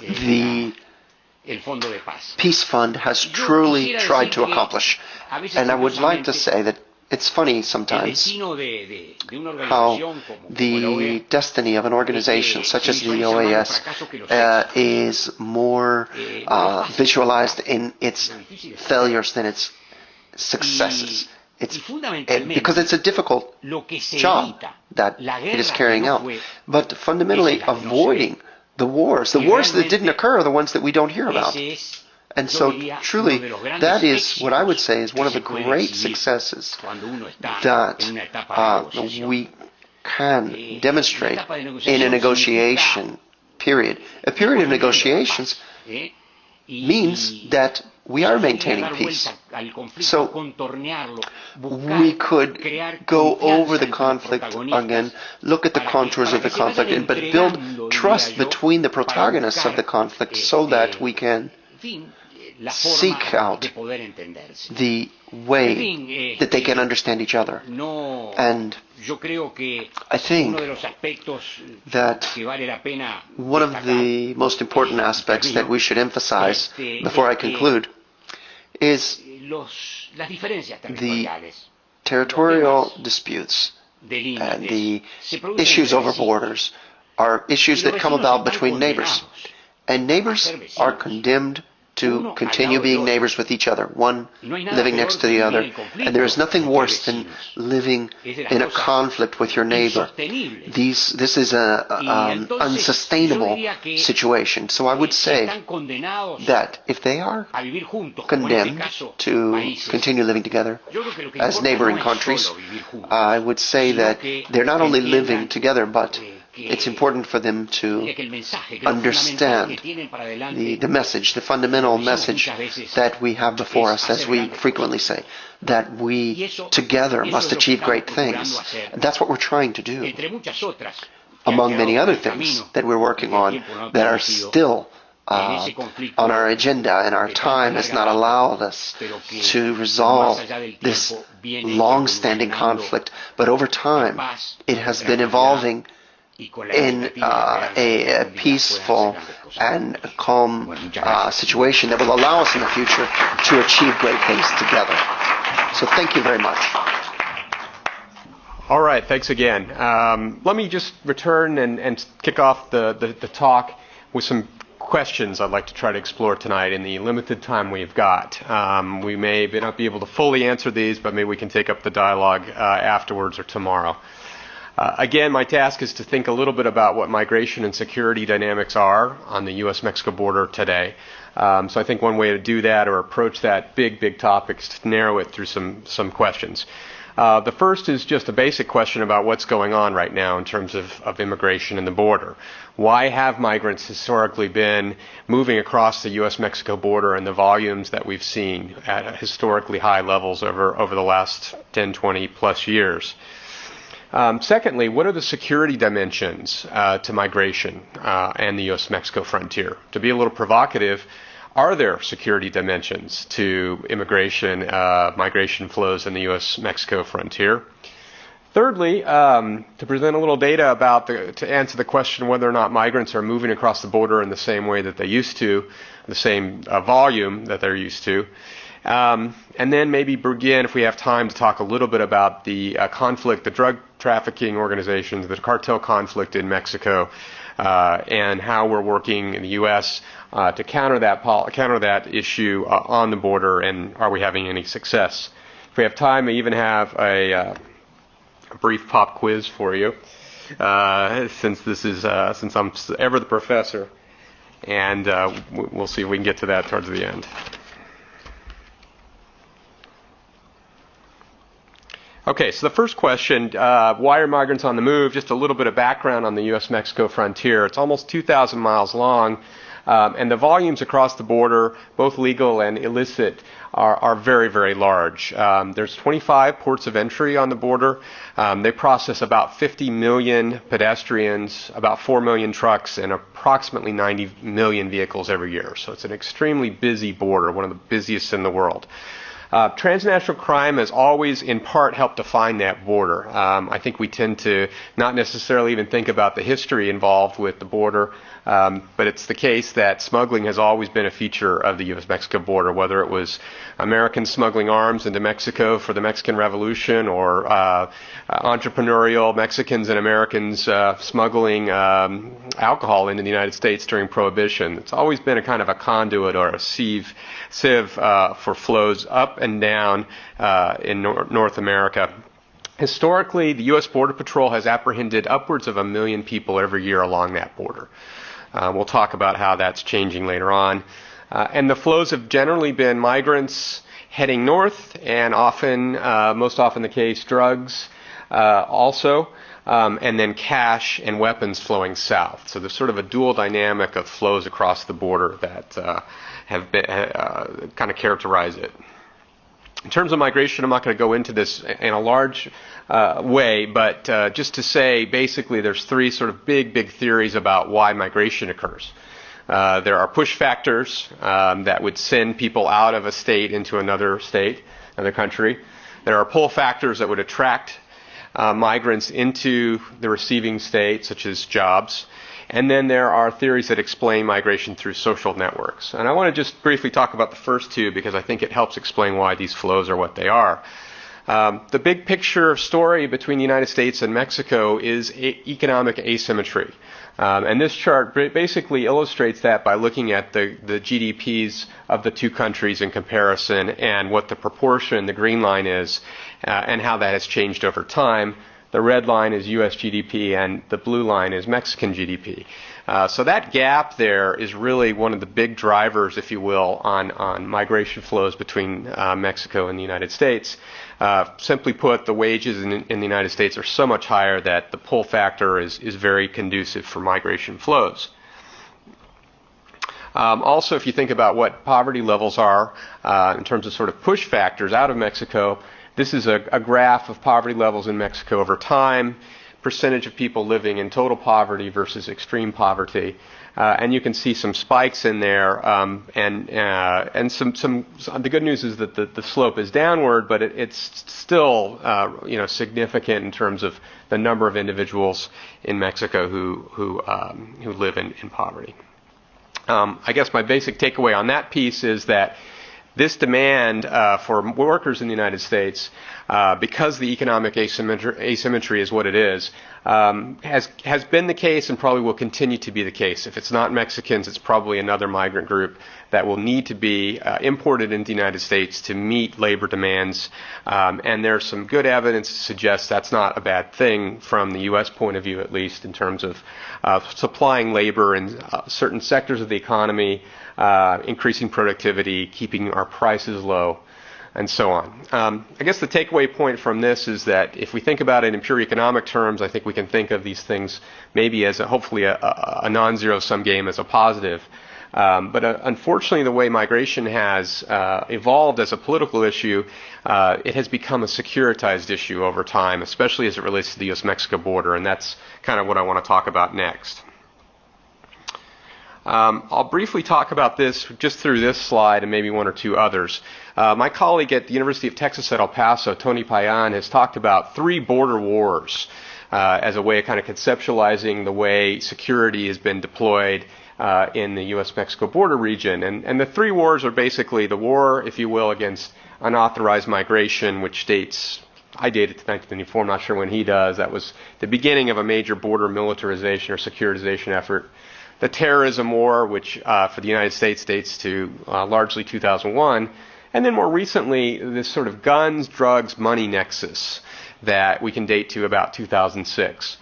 the Peace Fund has truly tried to accomplish. And I would like to say that it's funny sometimes how the destiny of an organization such as the OAS is more visualized in its failures than its successes. Because it's a difficult job that it is carrying out. But fundamentally avoiding the wars that didn't occur are the ones that we don't hear about. And so truly, that is what I would say is one of the great successes that we can demonstrate in a negotiation period. A period of negotiations means that we are maintaining peace. So we could go over the conflict again, look at the contours of the conflict, but build trust between the protagonists of the conflict so that we can seek out the way that they can understand each other. And I think that one of the most important aspects that we should emphasize before I conclude is the territorial disputes and the issues over borders are issues that come about between neighbors. And neighbors are condemned to continue being neighbors with each other, one living next to the other. And there is nothing worse than living in a conflict with your neighbor. This is an unsustainable situation. So I would say that if they are condemned to continue living together as neighboring countries, I would say that they're not only living together, but it's important for them to understand the message, the fundamental message that we have before us, as we frequently say, that we together must achieve great things. And that's what we're trying to do, among many other things that we're working on that are still on our agenda, and our time has not allowed us to resolve this long-standing conflict. But over time, it has been evolving in a peaceful and calm situation that will allow us in the future to achieve great things together. So thank you very much. All right, thanks again. Let me just return and kick off the talk with some questions I'd like to try to explore tonight in the limited time we've got. We may not be able to fully answer these, but maybe we can take up the dialogue afterwards or tomorrow. Again, my task is to think a little bit about what migration and security dynamics are on the U.S.-Mexico border today. So I think one way to do that or approach that big topic is to narrow it through some questions. The first is just a basic question about what's going on right now in terms of immigration and the border. Why have migrants historically been moving across the U.S.-Mexico border in the volumes that we've seen at historically high levels over the last 10, 20 plus years? Secondly, what are the security dimensions to migration and the U.S.-Mexico frontier? To be a little provocative, are there security dimensions to immigration, migration flows in the U.S.-Mexico frontier? Thirdly, to present a little data about to answer the question whether or not migrants are moving across the border in the same way that they used to, the same volume that they're used to. And then maybe begin, if we have time, to talk a little bit about the conflict, the drug trafficking organizations, the cartel conflict in Mexico, and how we're working in the U.S. To counter that issue on the border, and are we having any success? If we have time, I even have a brief pop quiz for you, since I'm ever the professor, and we'll see if we can get to that towards the end. Okay, so the first question, why are migrants on the move? Just a little bit of background on the U.S.-Mexico frontier. It's almost 2,000 miles long, and the volumes across the border, both legal and illicit, are very, very large. There's 25 ports of entry on the border. They process about 50 million pedestrians, about 4 million trucks, and approximately 90 million vehicles every year. So it's an extremely busy border, one of the busiest in the world. Transnational crime has always, in part, helped define that border. I think we tend to not necessarily even think about the history involved with the border, but it's the case that smuggling has always been a feature of the U.S.-Mexico border, whether it was Americans smuggling arms into Mexico for the Mexican Revolution, or entrepreneurial Mexicans and Americans smuggling alcohol into the United States during Prohibition. It's always been a kind of a conduit or a sieve for flows up and down in North America. Historically, the U.S. Border Patrol has apprehended upwards of 1 million people every year along that border. We'll talk about how that's changing later on. And the flows have generally been migrants heading north, and most often the case, drugs also, and then cash and weapons flowing south. So there's sort of a dual dynamic of flows across the border that have been, kind of characterize it. In terms of migration, I'm not going to go into this in a large way, but just to say, basically, there's three sort of big theories about why migration occurs. There are push factors that would send people out of a state into another state, another country. There are pull factors that would attract migrants into the receiving state, such as jobs. And then there are theories that explain migration through social networks. And I want to just briefly talk about the first two because I think it helps explain why these flows are what they are. The big picture story between the United States and Mexico is economic asymmetry. And this chart basically illustrates that by looking at the GDPs of the two countries in comparison and what the proportion, the green line is, and how that has changed over time. The red line is U.S. GDP and the blue line is Mexican GDP. So that gap there is really one of the big drivers, if you will, on migration flows between Mexico and the United States. Simply put, the wages in the United States are so much higher that the pull factor is very conducive for migration flows. Also, if you think about what poverty levels are in terms of sort of push factors out of Mexico, this is a graph of poverty levels in Mexico over time, percentage of people living in total poverty versus extreme poverty. And you can see some spikes in there, and some. The good news is that the slope is downward, but it's still significant in terms of the number of individuals in Mexico who live in poverty. I guess my basic takeaway on that piece is that this demand for workers in the United States, because the economic asymmetry is what it is, has been the case and probably will continue to be the case. If it's not Mexicans, it's probably another migrant group that will need to be imported into the United States to meet labor demands. And there's some good evidence to suggest that's not a bad thing from the U.S. point of view, at least in terms of supplying labor in certain sectors of the economy, increasing productivity, keeping our prices low, and so on. I guess the takeaway point from this is that if we think about it in pure economic terms, I think we can think of these things maybe as hopefully a non-zero sum game as a positive. But unfortunately, the way migration has evolved as a political issue, it has become a securitized issue over time, especially as it relates to the U.S.-Mexico border, and that's kind of what I want to talk about next. I'll briefly talk about this just through this slide and maybe one or two others. My colleague at the University of Texas at El Paso, Tony Payan, has talked about 3 border wars as a way of kind of conceptualizing the way security has been deployed in the U.S.-Mexico border region. And the 3 wars are basically the war, if you will, against unauthorized migration, which dates, I date it to 1994, I'm not sure when he does. That was the beginning of a major border militarization or securitization effort. The terrorism war, which for the United States dates to largely 2001, and then more recently this sort of guns, drugs, money nexus that we can date to about 2006.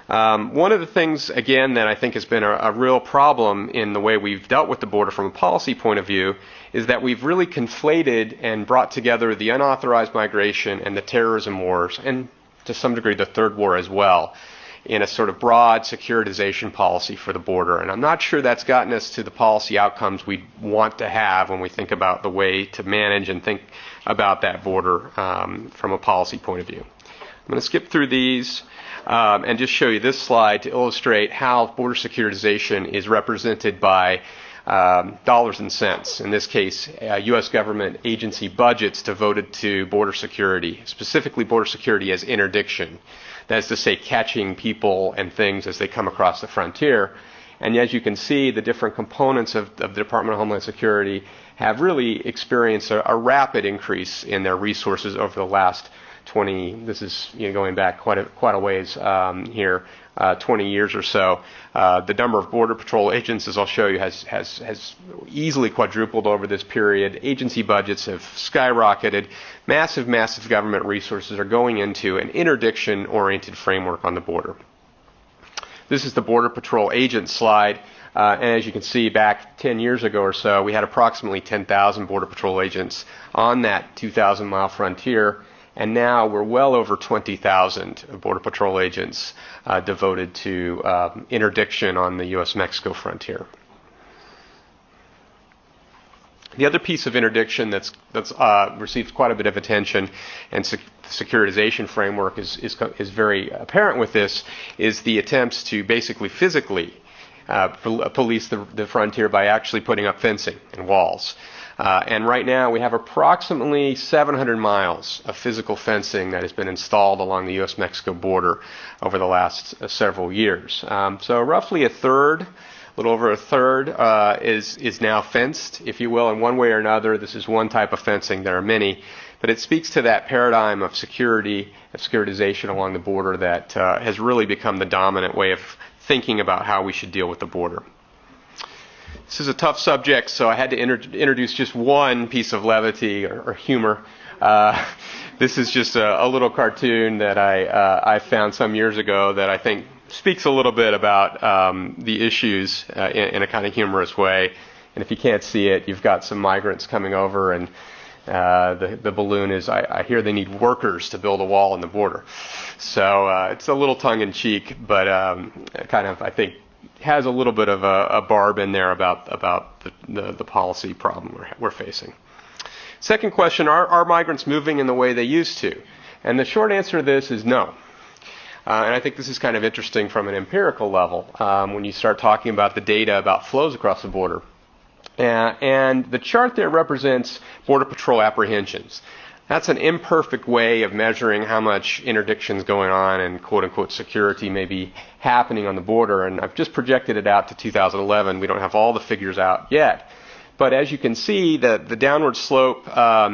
One of the things, again, that I think has been a real problem in the way we've dealt with the border from a policy point of view is that we've really conflated and brought together the unauthorized migration and the terrorism wars, and to some degree the third war as well, in a sort of broad securitization policy for the border. And I'm not sure that's gotten us to the policy outcomes we want to have when we think about the way to manage and think about that border from a policy point of view. I'm going to skip through these and just show you this slide to illustrate how border securitization is represented by dollars and cents. In this case, U.S. government agency budgets devoted to border security, specifically border security as interdiction. That is to say, catching people and things as they come across the frontier. And as you can see, the different components of the Department of Homeland Security have really experienced a rapid increase in their resources over the last 20, this is going back quite a ways here, 20 years or so. The number of Border Patrol agents, as I'll show you, has easily quadrupled over this period. Agency budgets have skyrocketed. Massive government resources are going into an interdiction-oriented framework on the border. This is the Border Patrol agent slide. And as you can see, back 10 years ago or so, we had approximately 10,000 Border Patrol agents on that 2,000-mile frontier. And now we're well over 20,000 Border Patrol agents devoted to interdiction on the U.S.-Mexico frontier. The other piece of interdiction that's received quite a bit of attention, and the securitization framework is very apparent with this, is the attempts to basically physically police the frontier by actually putting up fencing and walls. And right now we have approximately 700 miles of physical fencing that has been installed along the U.S.-Mexico border over the last several years. So roughly a little over a third is now fenced, if you will, in one way or another. This is one type of fencing. There are many. But it speaks to that paradigm of security, of securitization along the border that has really become the dominant way of thinking about how we should deal with the border. This is a tough subject, so I had to introduce just one piece of levity or humor. This is just a little cartoon that I found some years ago that I think speaks a little bit about the issues in a kind of humorous way. And if you can't see it, you've got some migrants coming over, and the balloon is, I hear they need workers to build a wall on the border. So it's a little tongue-in-cheek, but kind of, I think, has a little bit of a barb in there about the policy problem we're facing. Second question, are migrants moving in the way they used to? And the short answer to this is no. And I think this is kind of interesting from an empirical level when you start talking about the data about flows across the border. And the chart there represents Border Patrol apprehensions. That's an imperfect way of measuring how much interdiction is going on and quote-unquote security may be happening on the border. And I've just projected it out to 2011. We don't have all the figures out yet. But as you can see, the downward slope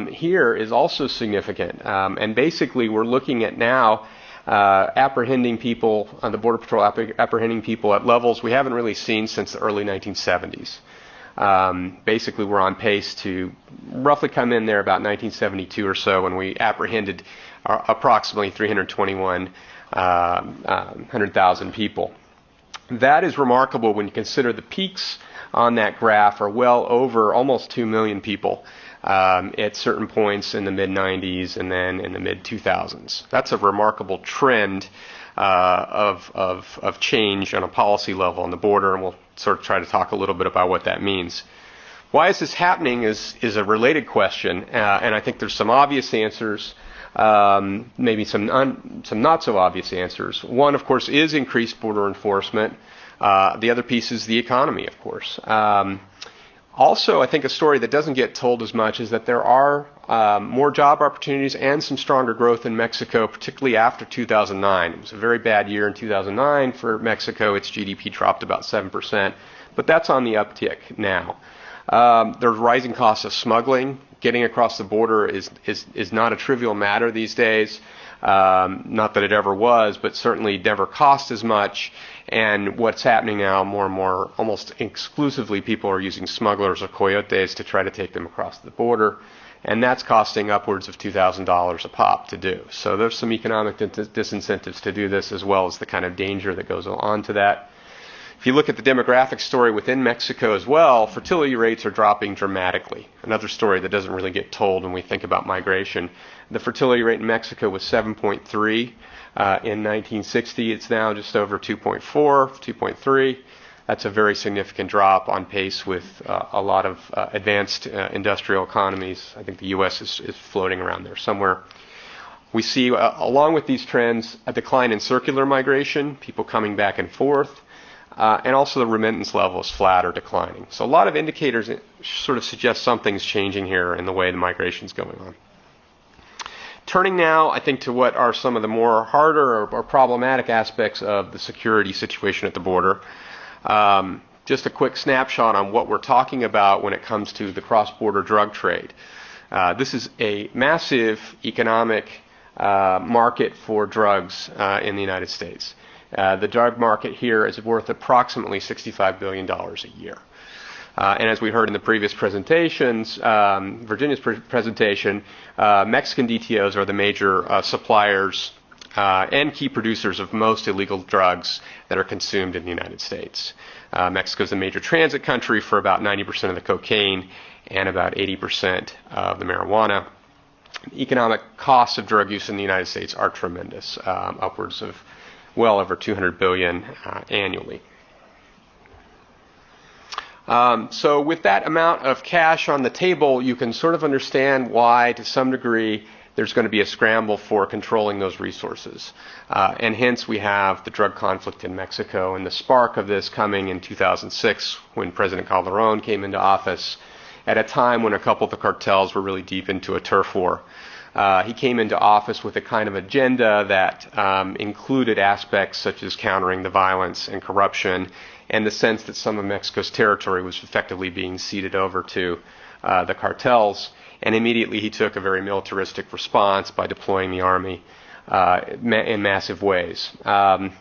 here is also significant. And basically, we're looking at now apprehending people, on the Border Patrol apprehending people at levels we haven't really seen since the early 1970s. Basically, we're on pace to roughly come in there about 1972 or so when we apprehended approximately 300,000 people. That is remarkable when you consider the peaks on that graph are well over almost 2 million people at certain points in the mid-90s and then in the mid-2000s. That's a remarkable trend of change on a policy level on the border, and we'll sort of try to talk a little bit about what that means. Why is this happening is a related question, and I think there's some obvious answers, maybe some not so obvious answers. One, of course, is increased border enforcement. The other piece is the economy, of course. Also, I think a story that doesn't get told as much is that there are more job opportunities and some stronger growth in Mexico, particularly after 2009. It was a very bad year in 2009 for Mexico. Its GDP dropped about 7%, but that's on the uptick now. There's rising costs of smuggling. Getting across the border is not a trivial matter these days. Not that it ever was, but certainly never cost as much. And what's happening now, more and more, almost exclusively, people are using smugglers or coyotes to try to take them across the border. And that's costing upwards of $2,000 a pop to do. So there's some economic disincentives to do this, as well as the kind of danger that goes on to that. If you look at the demographic story within Mexico as well, fertility rates are dropping dramatically. Another story that doesn't really get told when we think about migration. The fertility rate in Mexico was 7.3 in 1960. It's now just over 2.4, 2.3. That's a very significant drop, on pace with a lot of advanced industrial economies. I think the U.S. is floating around there somewhere. We see, along with these trends, a decline in circular migration, people coming back and forth. And also the remittance level is flat or declining. So a lot of indicators sort of suggest something's changing here in the way the migration's going on. Turning now, I think, to what are some of the more harder or problematic aspects of the security situation at the border. Just a quick snapshot on what we're talking about when it comes to the cross-border drug trade. This is a massive economic market for drugs in the United States. The drug market here is worth approximately $65 billion a year. And as we heard in the previous presentations, Virginia's presentation, Mexican DTOs are the major suppliers and key producers of most illegal drugs that are consumed in the United States. Mexico is the major transit country for about 90% of the cocaine and about 80% of the marijuana. The economic costs of drug use in the United States are tremendous, upwards of well over $200 billion annually. So with that amount of cash on the table, you can sort of understand why, to some degree, there's going to be a scramble for controlling those resources. And hence we have the drug conflict in Mexico, and the spark of this coming in 2006 when President Calderon came into office at a time when a couple of the cartels were really deep into a turf war. He came into office with a kind of agenda that included aspects such as countering the violence and corruption, and the sense that some of Mexico's territory was effectively being ceded over to the cartels. And immediately he took a very militaristic response by deploying the army in massive ways. And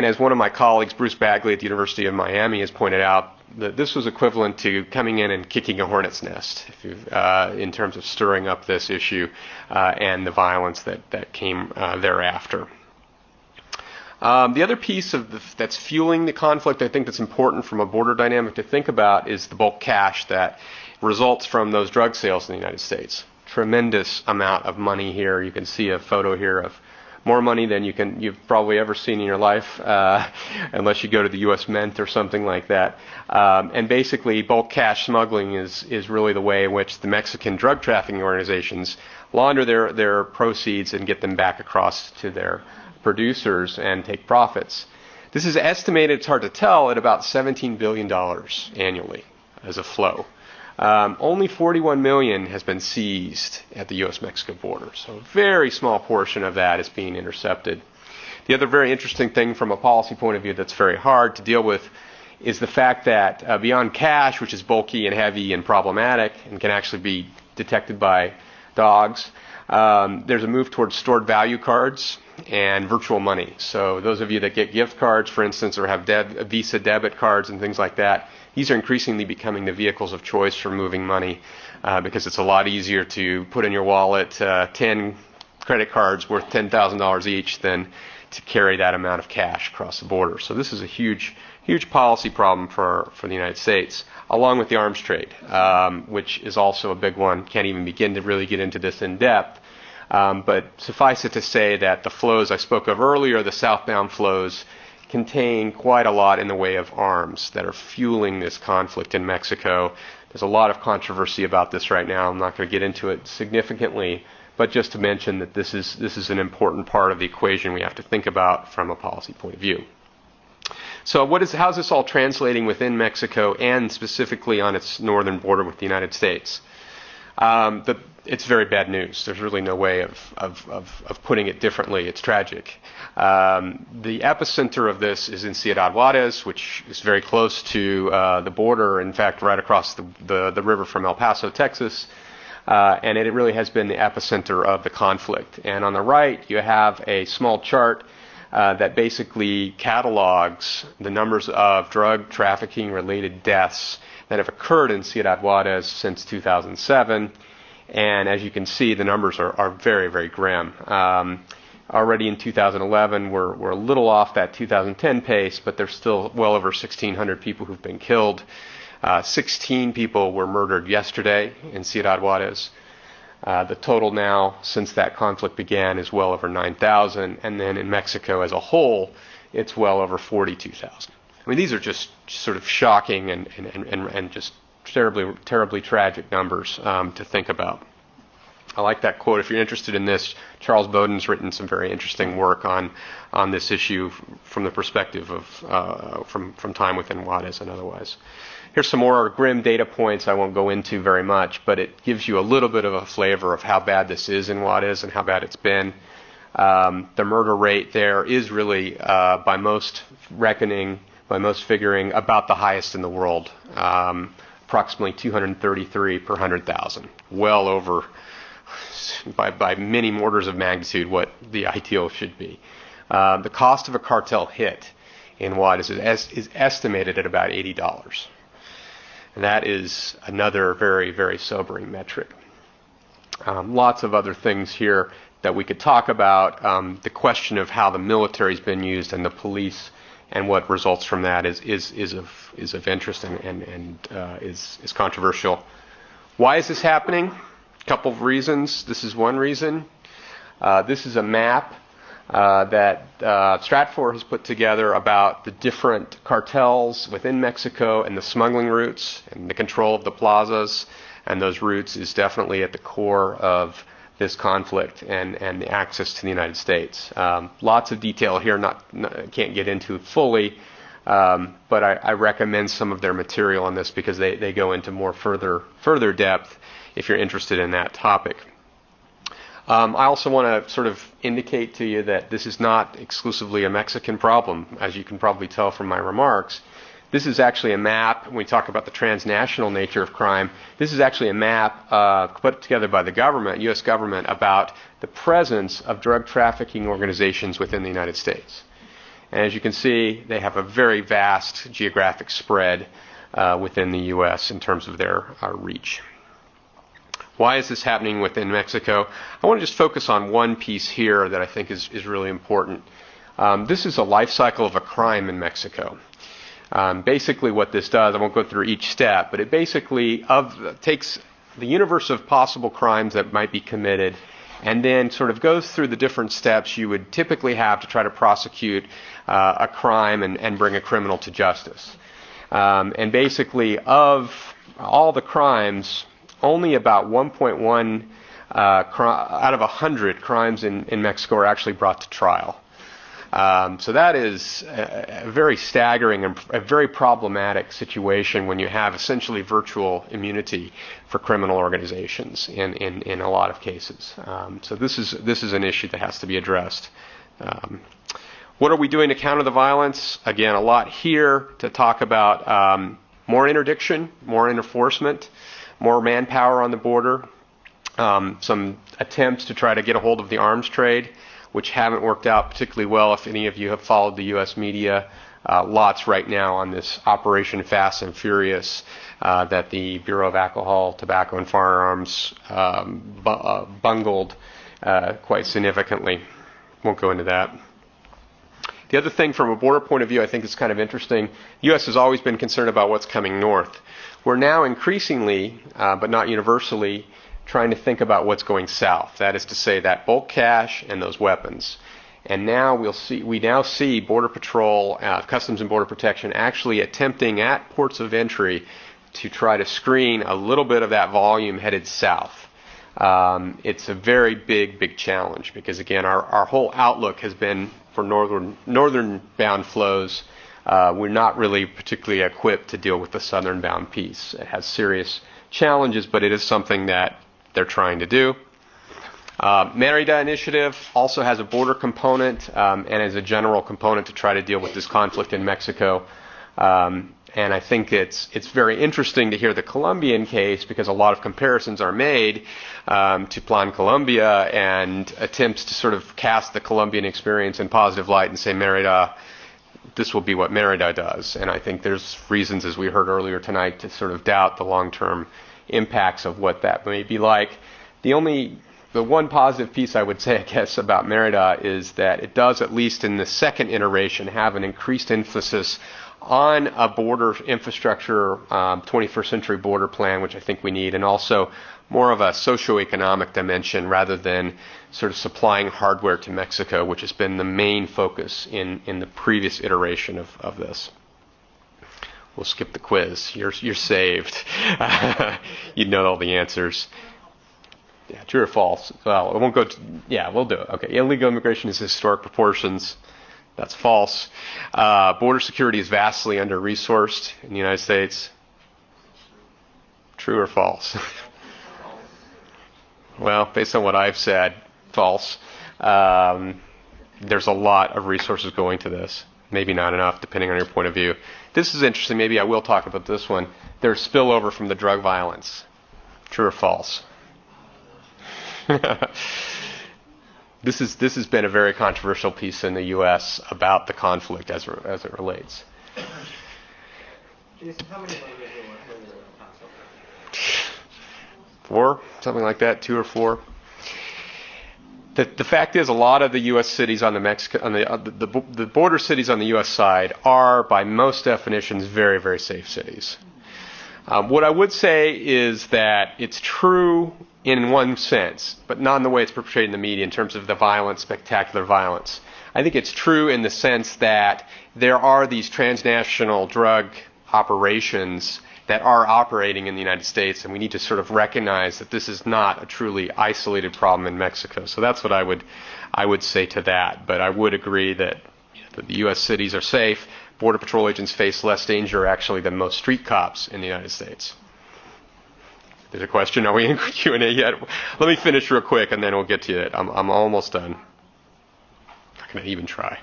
as one of my colleagues, Bruce Bagley at the University of Miami, has pointed out, that this was equivalent to coming in and kicking a hornet's nest in terms of stirring up this issue and the violence that came thereafter. The other piece that's fueling the conflict, I think that's important from a border dynamic to think about, is the bulk cash that results from those drug sales in the United States. Tremendous amount of money here. You can see a photo here of more money than you've probably ever seen in your life, unless you go to the U.S. Mint or something like that. And basically, bulk cash smuggling is really the way in which the Mexican drug trafficking organizations launder their proceeds and get them back across to their producers and take profits. This is estimated, it's hard to tell, at about $17 billion annually as a flow. Only 41 million has been seized at the U.S.-Mexico border, so a very small portion of that is being intercepted. The other very interesting thing from a policy point of view that's very hard to deal with is the fact that beyond cash, which is bulky and heavy and problematic and can actually be detected by dogs, there's a move towards stored value cards and virtual money. So those of you that get gift cards, for instance, or have Visa debit cards and things like that, these are increasingly becoming the vehicles of choice for moving money because it's a lot easier to put in your wallet 10 credit cards worth $10,000 each than to carry that amount of cash across the border. So this is a huge policy problem for the United States, along with the arms trade, which is also a big one. Can't even begin to really get into this in depth. But suffice it to say that the flows I spoke of earlier, the southbound flows, contain quite a lot in the way of arms that are fueling this conflict in Mexico. There's a lot of controversy about this right now. I'm not going to get into it significantly, but just to mention that this is an important part of the equation we have to think about from a policy point of view. So how's this all translating within Mexico and specifically on its northern border with the United States? It's very bad news. There's really no way of putting it differently. It's tragic. The epicenter of this is in Ciudad Juarez, which is very close to the border, in fact, right across the river from El Paso, Texas. And it really has been the epicenter of the conflict. And on the right, you have a small chart that basically catalogs the numbers of drug trafficking-related deaths that have occurred in Ciudad Juarez since 2007. And as you can see, the numbers are very, very grim. Already in 2011, we're a little off that 2010 pace, but there's still well over 1,600 people who've been killed. 16 people were murdered yesterday in Ciudad Juarez. The total now, since that conflict began, is well over 9,000. And then in Mexico as a whole, it's well over 42,000. I mean, these are just sort of shocking and just terribly tragic numbers to think about. I like that quote. If you're interested in this, Charles Bowden's written some very interesting work on this issue from the perspective of from time within Juarez and otherwise. Here's some more grim data points I won't go into very much, but it gives you a little bit of a flavor of how bad this is in Juarez and how bad it's been. The murder rate there is really, by most figuring, about the highest in the world. Approximately 233 per 100,000. Well over, by many orders of magnitude, what the ideal should be. The cost of a cartel hit in Juarez is estimated at about $80. And that is another very, very sobering metric. Lots of other things here that we could talk about. The question of how the military's been used and the police and what results from that is of interest and is controversial. Why is this happening? A couple of reasons. This is one reason. This is a map that Stratfor has put together about the different cartels within Mexico and the smuggling routes and the control of the plazas, and those routes is definitely at the core of this conflict and the access to the United States. Lots of detail here, can't get into it fully, but I recommend some of their material on this because they go into more further depth if you're interested in that topic. I also want to sort of indicate to you that this is not exclusively a Mexican problem, as you can probably tell from my remarks. This is actually a map, when we talk about the transnational nature of crime, this is actually a map put together by the government, U.S. government, about the presence of drug trafficking organizations within the United States. And as you can see, they have a very vast geographic spread within the U.S. in terms of their reach. Why is this happening within Mexico? I want to just focus on one piece here that I think is really important. This is a life cycle of a crime in Mexico. Basically what this does, I won't go through each step, but it basically takes the universe of possible crimes that might be committed and then sort of goes through the different steps you would typically have to try to prosecute a crime and bring a criminal to justice. And basically of all the crimes, only about 1.1 out of 100 crimes in Mexico are actually brought to trial. So that is a very staggering and a very problematic situation when you have essentially virtual immunity for criminal organizations in a lot of cases. So this is an issue that has to be addressed. What are we doing to counter the violence? Again, a lot here to talk about more interdiction, more enforcement, more manpower on the border, some attempts to try to get a hold of the arms trade, which haven't worked out particularly well. If any of you have followed the U.S. media, lots right now on this Operation Fast and Furious that the Bureau of Alcohol, Tobacco, and Firearms bungled quite significantly. Won't go into that. The other thing from a border point of view I think is kind of interesting. The U.S. has always been concerned about what's coming north. We're now increasingly, but not universally, trying to think about what's going south. That is to say, that bulk cash and those weapons. And now we now see Border Patrol, Customs and Border Protection actually attempting at ports of entry to try to screen a little bit of that volume headed south. It's a very big challenge because, again, our whole outlook has been for northern bound flows. We're not really particularly equipped to deal with the southern bound piece. It has serious challenges, but it is something that they're trying to do. Merida Initiative also has a border component and is a general component to try to deal with this conflict in Mexico. And I think it's very interesting to hear the Colombian case because a lot of comparisons are made to Plan Colombia and attempts to sort of cast the Colombian experience in positive light and say Merida, this will be what Merida does. And I think there's reasons, as we heard earlier tonight, to sort of doubt the long-term impacts of what that may be like. The one positive piece I would say, I guess, about Merida is that it does, at least in the second iteration, have an increased emphasis on a border infrastructure, 21st century border plan, which I think we need, and also more of a socioeconomic dimension rather than sort of supplying hardware to Mexico, which has been the main focus in the previous iteration of this. We'll skip the quiz. You're saved. You know all the answers. Yeah, true or false? Well, it won't go. We'll do it. Okay. Illegal immigration is historic proportions. That's false. Border security is vastly under-resourced in the United States. True or false? Well, based on what I've said, false. There's a lot of resources going to this. Maybe not enough, depending on your point of view. This is interesting. Maybe I will talk about this one. There's spillover from the drug violence. True or false? This has been a very controversial piece in the U.S. about the conflict as it relates. Four, something like that, 2 or 4. The fact is, a lot of the U.S. cities on the border cities on the U.S. side are, by most definitions, very, very safe cities. What I would say is that it's true in one sense, but not in the way it's portrayed in the media in terms of the violence, spectacular violence. I think it's true in the sense that there are these transnational drug operations that are operating in the United States, and we need to sort of recognize that this is not a truly isolated problem in Mexico. So that's what I would say to that. But I would agree that the U.S. cities are safe. Border Patrol agents face less danger, actually, than most street cops in the United States. There's a question. Are we in Q&A yet? Let me finish real quick, and then we'll get to it. I'm almost done. I'm not going to even try.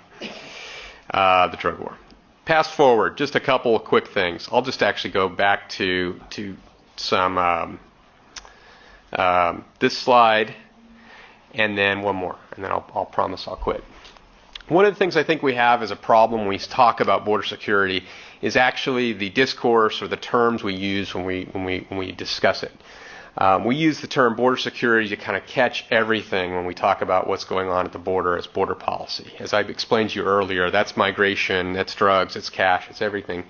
The drug war. Pass forward, just a couple of quick things. I'll just actually go back to some this slide, and then one more, and then I'll promise I'll quit. One of the things I think we have as a problem when we talk about border security is actually the discourse or the terms we use when we discuss it. We use the term border security to kind of catch everything when we talk about what's going on at the border as border policy. As I explained to you earlier, that's migration, that's drugs, it's cash, it's everything.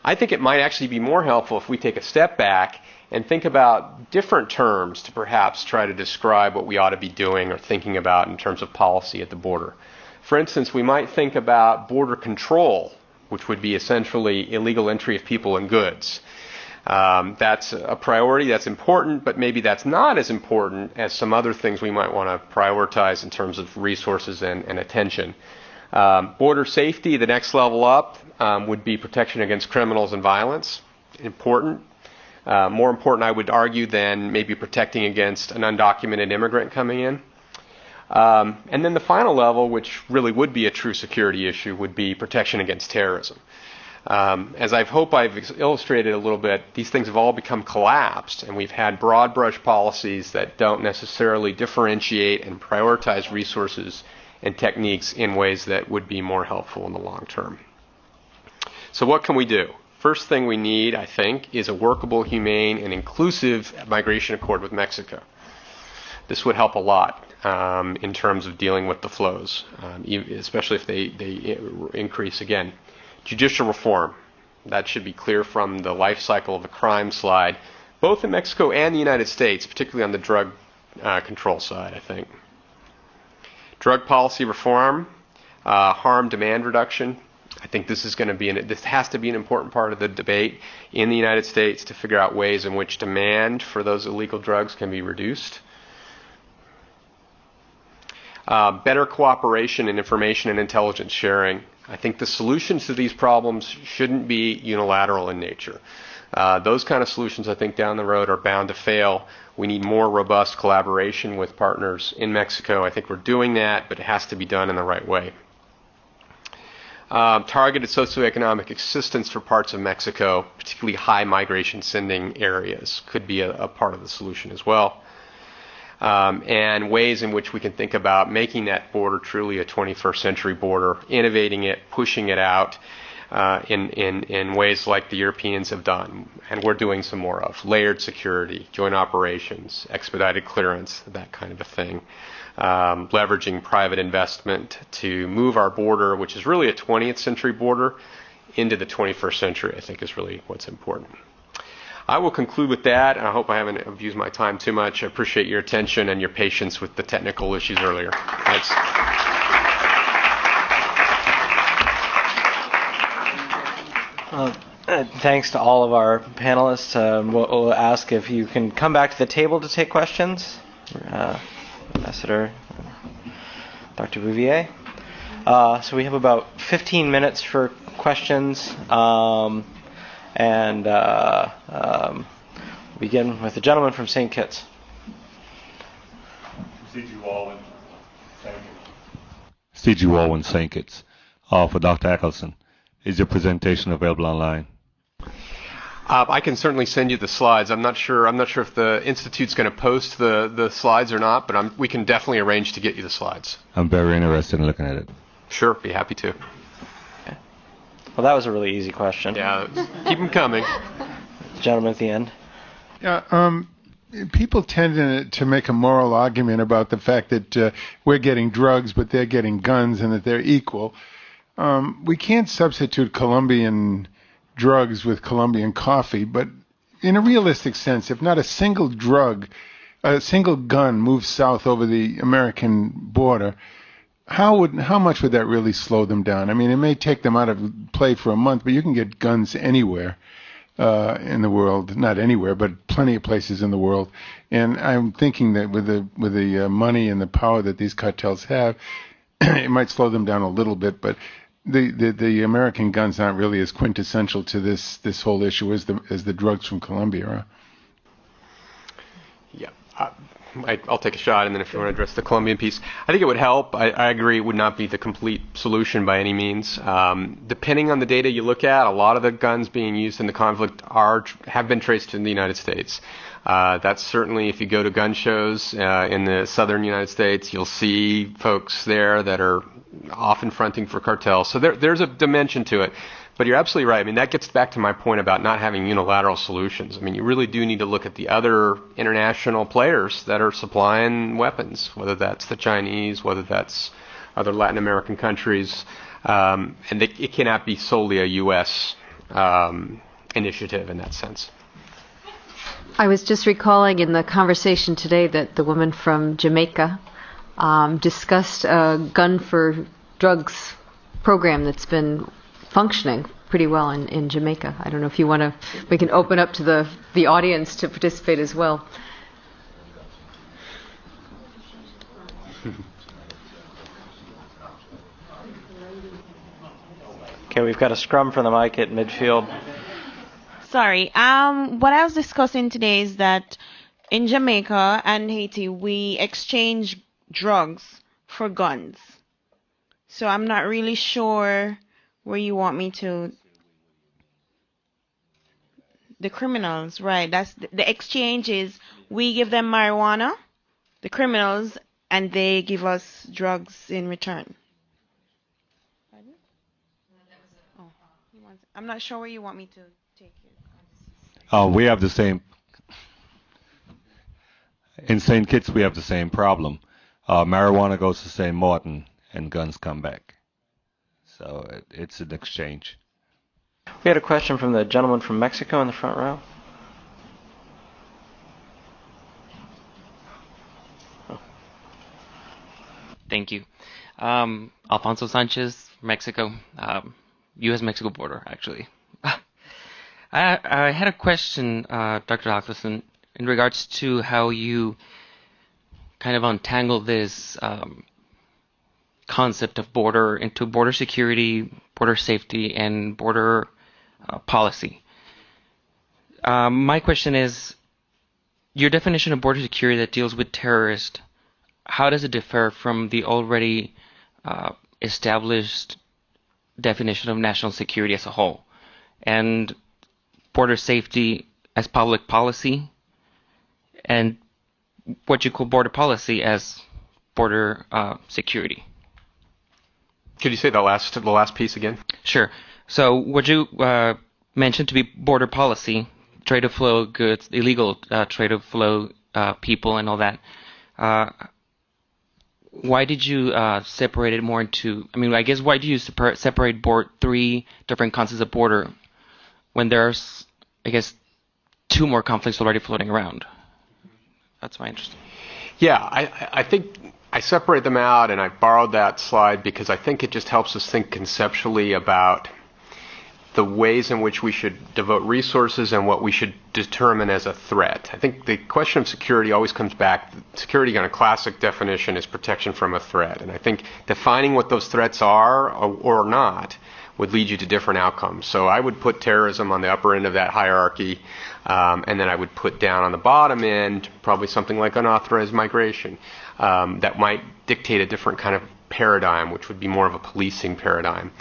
I think it might actually be more helpful if we take a step back and think about different terms to perhaps try to describe what we ought to be doing or thinking about in terms of policy at the border. For instance, we might think about border control, which would be essentially illegal entry of people and goods. That's a priority, that's important, but maybe that's not as important as some other things we might want to prioritize in terms of resources and attention. Border safety, the next level up, would be protection against criminals and violence. Important. More important, I would argue, than maybe protecting against an undocumented immigrant coming in. And then the final level, which really would be a true security issue, would be protection against terrorism. As I hope I've illustrated a little bit, these things have all become collapsed, and we've had broad brush policies that don't necessarily differentiate and prioritize resources and techniques in ways that would be more helpful in the long term. So what can we do? First thing we need, I think, is a workable, humane, and inclusive migration accord with Mexico. This would help a lot in terms of dealing with the flows, especially if they increase again. Judicial reform. That should be clear from the life cycle of the crime slide, both in Mexico and the United States, particularly on the drug control side, I think. Drug policy reform, harm demand reduction. I think this is going to be this has to be an important part of the debate in the United States to figure out ways in which demand for those illegal drugs can be reduced. Better cooperation and information and intelligence sharing. I think the solutions to these problems shouldn't be unilateral in nature. Those kind of solutions, I think, down the road are bound to fail. We need more robust collaboration with partners in Mexico. I think we're doing that, but it has to be done in the right way. Targeted socioeconomic assistance for parts of Mexico, particularly high migration sending areas, could be a part of the solution as well. And ways in which we can think about making that border truly a 21st century border, innovating it, pushing it out in ways like the Europeans have done, and we're doing some more of. Layered security, joint operations, expedited clearance, that kind of a thing. Leveraging private investment to move our border, which is really a 20th century border, into the 21st century, I think is really what's important. I will conclude with that, and I hope I haven't abused my time too much. I appreciate your attention and your patience with the technical issues earlier. Thanks. Thanks to all of our panelists. We'll ask if you can come back to the table to take questions. Ambassador Dr. Bouvier. So we have about 15 minutes for questions. And we'll begin with the gentleman from St. Kitts. C.G. Walwyn, St. Kitts. For Dr. Eccleston, is your presentation available online? I can certainly send you the slides. I'm not sure if the Institute's going to post the slides or not, but we can definitely arrange to get you the slides. I'm very interested in looking at it. Sure, be happy to. Well, that was a really easy question. Yeah, keep them coming. Gentleman at the end. Yeah, people tend to make a moral argument about the fact that we're getting drugs, but they're getting guns, and that they're equal. We can't substitute Colombian drugs with Colombian coffee, but in a realistic sense, if not a single gun moves south over the American border, how much would that really slow them down? I mean, it may take them out of play for a month, but you can get guns anywhere in the world, not anywhere, but plenty of places in the world. And I'm thinking that with the money and the power that these cartels have, it might slow them down a little bit, but the American guns aren't really as quintessential to this whole issue as the drugs from Colombia. Yeah, I'll take a shot, and then if you want to address the Colombian piece, I think it would help. I agree it would not be the complete solution by any means. Depending on the data you look at, a lot of the guns being used in the conflict have been traced in the United States. That's certainly, if you go to gun shows in the southern United States, you'll see folks there that are often fronting for cartels. So there's a dimension to it. But you're absolutely right. I mean, that gets back to my point about not having unilateral solutions. I mean, you really do need to look at the other international players that are supplying weapons, whether that's the Chinese, whether that's other Latin American countries. And it cannot be solely a U.S. Initiative in that sense. I was just recalling in the conversation today that the woman from Jamaica discussed a gun for drugs program that's been functioning pretty well in Jamaica. I don't know if you want to, we can open up to the audience to participate as well. Okay, we've got a scrum for the mic at midfield. Sorry. What I was discussing today is that in Jamaica and Haiti, we exchange drugs for guns. So I'm not really sure where you want me to. The criminals, right? That's the exchange is we give them marijuana, the criminals, and they give us drugs in return. Pardon? Oh, I'm not sure where you want me to take it. We have the same. In St. Kitts, we have the same problem. Marijuana goes to St. Martin, and guns come back. So it's an exchange. We had a question from the gentleman from Mexico in the front row. Oh. Thank you. Alfonso Sanchez, Mexico, U.S.-Mexico border, actually. I had a question, Dr. Hawkinson, in regards to how you kind of untangle this concept of border into border security, border safety, and border policy. My question is, your definition of border security that deals with terrorists, how does it differ from the already established definition of national security as a whole, and border safety as public policy, and what you call border policy as border security? Could you say the last piece again? Sure. So what you mentioned to be border policy, trade of flow goods, illegal trade of flow people and all that, why did you separate it more into, I mean, I guess why do you separate three different concepts of border when there's, I guess, two more conflicts already floating around? That's my interest. Yeah, I think I separate them out, and I borrowed that slide because I think it just helps us think conceptually about the ways in which we should devote resources and what we should determine as a threat. I think the question of security always comes back. Security, on a classic definition, is protection from a threat. And I think defining what those threats are or not would lead you to different outcomes. So I would put terrorism on the upper end of that hierarchy, and then I would put down on the bottom end probably something like unauthorized migration that might dictate a different kind of paradigm, which would be more of a policing paradigm.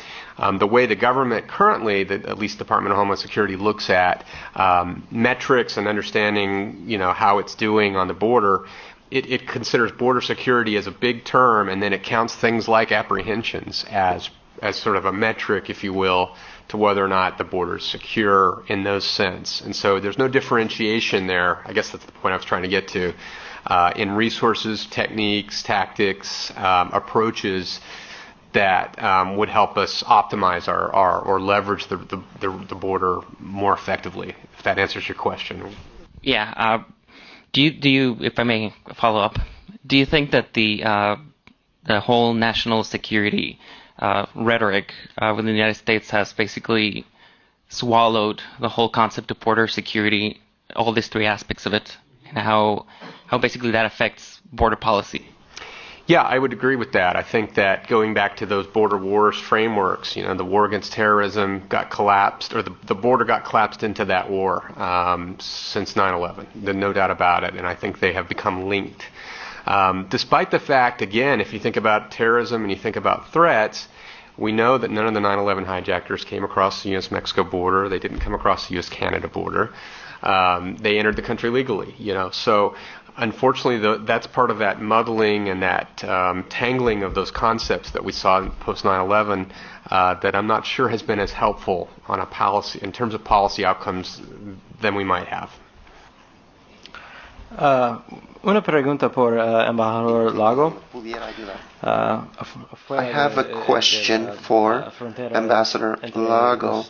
The way the government currently, at least Department of Homeland Security, looks at metrics and understanding, how it's doing on the border, it considers border security as a big term, and then it counts things like apprehensions as sort of a metric, if you will, to whether or not the border is secure in those sense. And so there's no differentiation there. I guess that's the point I was trying to get to. In resources, techniques, tactics, approaches that would help us optimize or leverage the border more effectively, if that answers your question. Yeah. Do you, if I may follow up, do you think that the whole national security rhetoric within the United States has basically swallowed the whole concept of border security, all these three aspects of it, and how basically that affects border policy? Yeah, I would agree with that. I think that going back to those border wars frameworks, the war against terrorism got collapsed, or the border got collapsed into that war since 9/11. There's no doubt about it, and I think they have become linked. Despite the fact, again, if you think about terrorism and you think about threats, we know that none of the 9/11 hijackers came across the U.S.-Mexico border. They didn't come across the U.S.-Canada border. They entered the country legally, So unfortunately, that's part of that muddling and that tangling of those concepts that we saw post 9/11 that I'm not sure has been as helpful on a policy in terms of policy outcomes than we might have. Una pregunta por embajador Lago. I have a question for Ambassador Lago.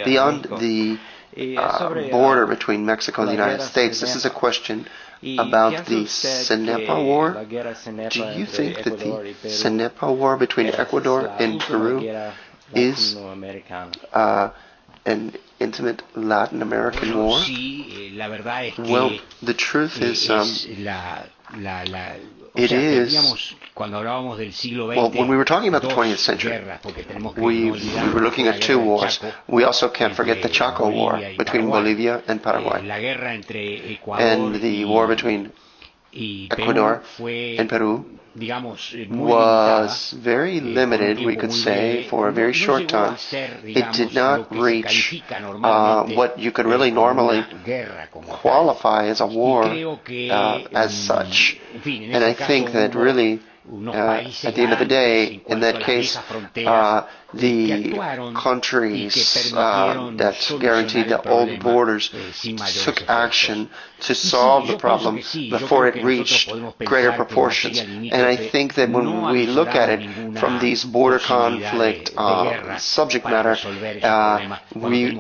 Beyond the border between Mexico and the United States, this is a question about the Cenepa War. Do you think that the Cenepa War between Ecuador and Peru is an intimate Latin American war? Well, the truth is, it is. Well, when we were talking about the 20th century, we were looking at two wars. We also can't forget the Chaco War between Bolivia and Paraguay, and the war between Ecuador and Peru was very limited, we could say, for a very short time. It did not reach what you could really normally qualify as a war as such. And I think that really, at the end of the day, in that case, the countries that guaranteed the old borders took action to solve the problem before it reached greater proportions. And I think that when we look at it from these border conflict subject matter, we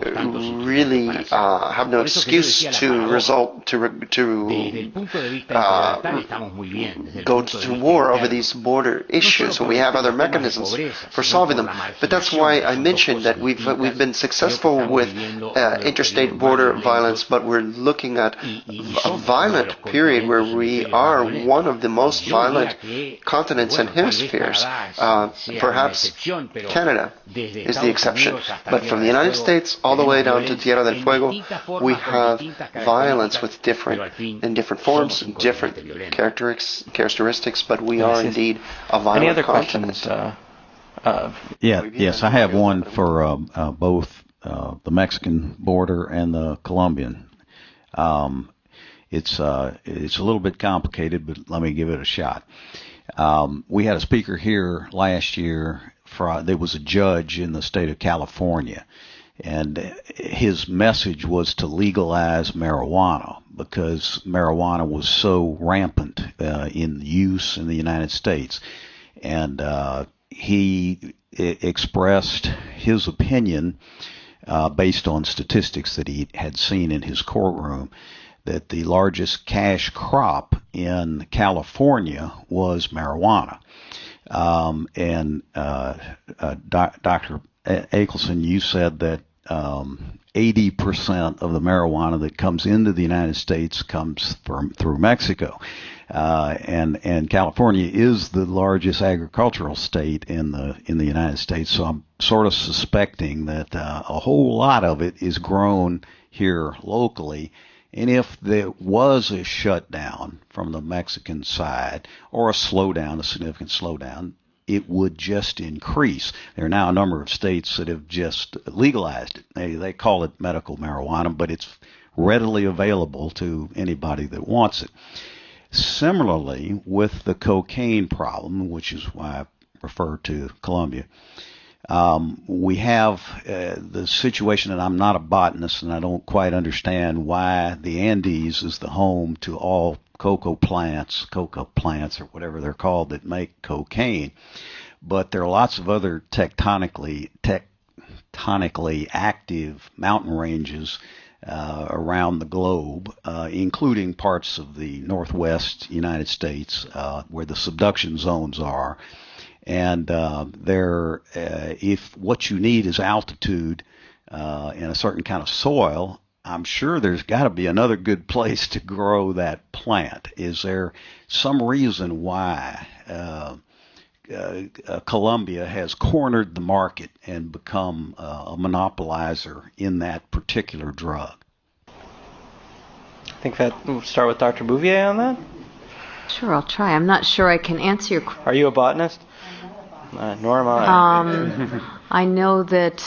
really have no excuse to go to war over these border issues. We have other mechanisms for solving them. But that's why I mentioned that we've been successful with interstate border violence, but we're looking at a violent period where we are one of the most violent continents and hemispheres. Perhaps Canada is the exception. But from the United States all the way down to Tierra del Fuego, we have violence with different forms, different characteristics, but we are indeed a violent Any other continent. questions? Yes, I have one for both the Mexican border and the Colombian. It's a little bit complicated, but let me give it a shot. We had a speaker here last year. There was a judge in the state of California, and his message was to legalize marijuana because marijuana was so rampant in use in the United States. And he expressed his opinion based on statistics that he had seen in his courtroom that the largest cash crop in California was marijuana. Dr. Akelson, you said that 80% of the marijuana that comes into the United States comes through Mexico. And California is the largest agricultural state in the United States, so I'm sort of suspecting that a whole lot of it is grown here locally. And if there was a shutdown from the Mexican side, or a significant slowdown, it would just increase. There are now a number of states that have just legalized it. They call it medical marijuana, but it's readily available to anybody that wants it. Similarly, with the cocaine problem, which is why I refer to Colombia, We have the situation, and I'm not a botanist, and I don't quite understand why the Andes is the home to all cocoa plants, or whatever they're called, that make cocaine. But there are lots of other tectonically active mountain ranges around the globe, including parts of the northwest United States where the subduction zones are. And if what you need is altitude in a certain kind of soil, I'm sure there's got to be another good place to grow that plant. Is there some reason why Colombia has cornered the market and become a monopolizer in that particular drug? I think that we'll start with Dr. Bouvier on that. Sure, I'll try. I'm not sure I can answer your question. Are you a botanist? Nor am I. I know that,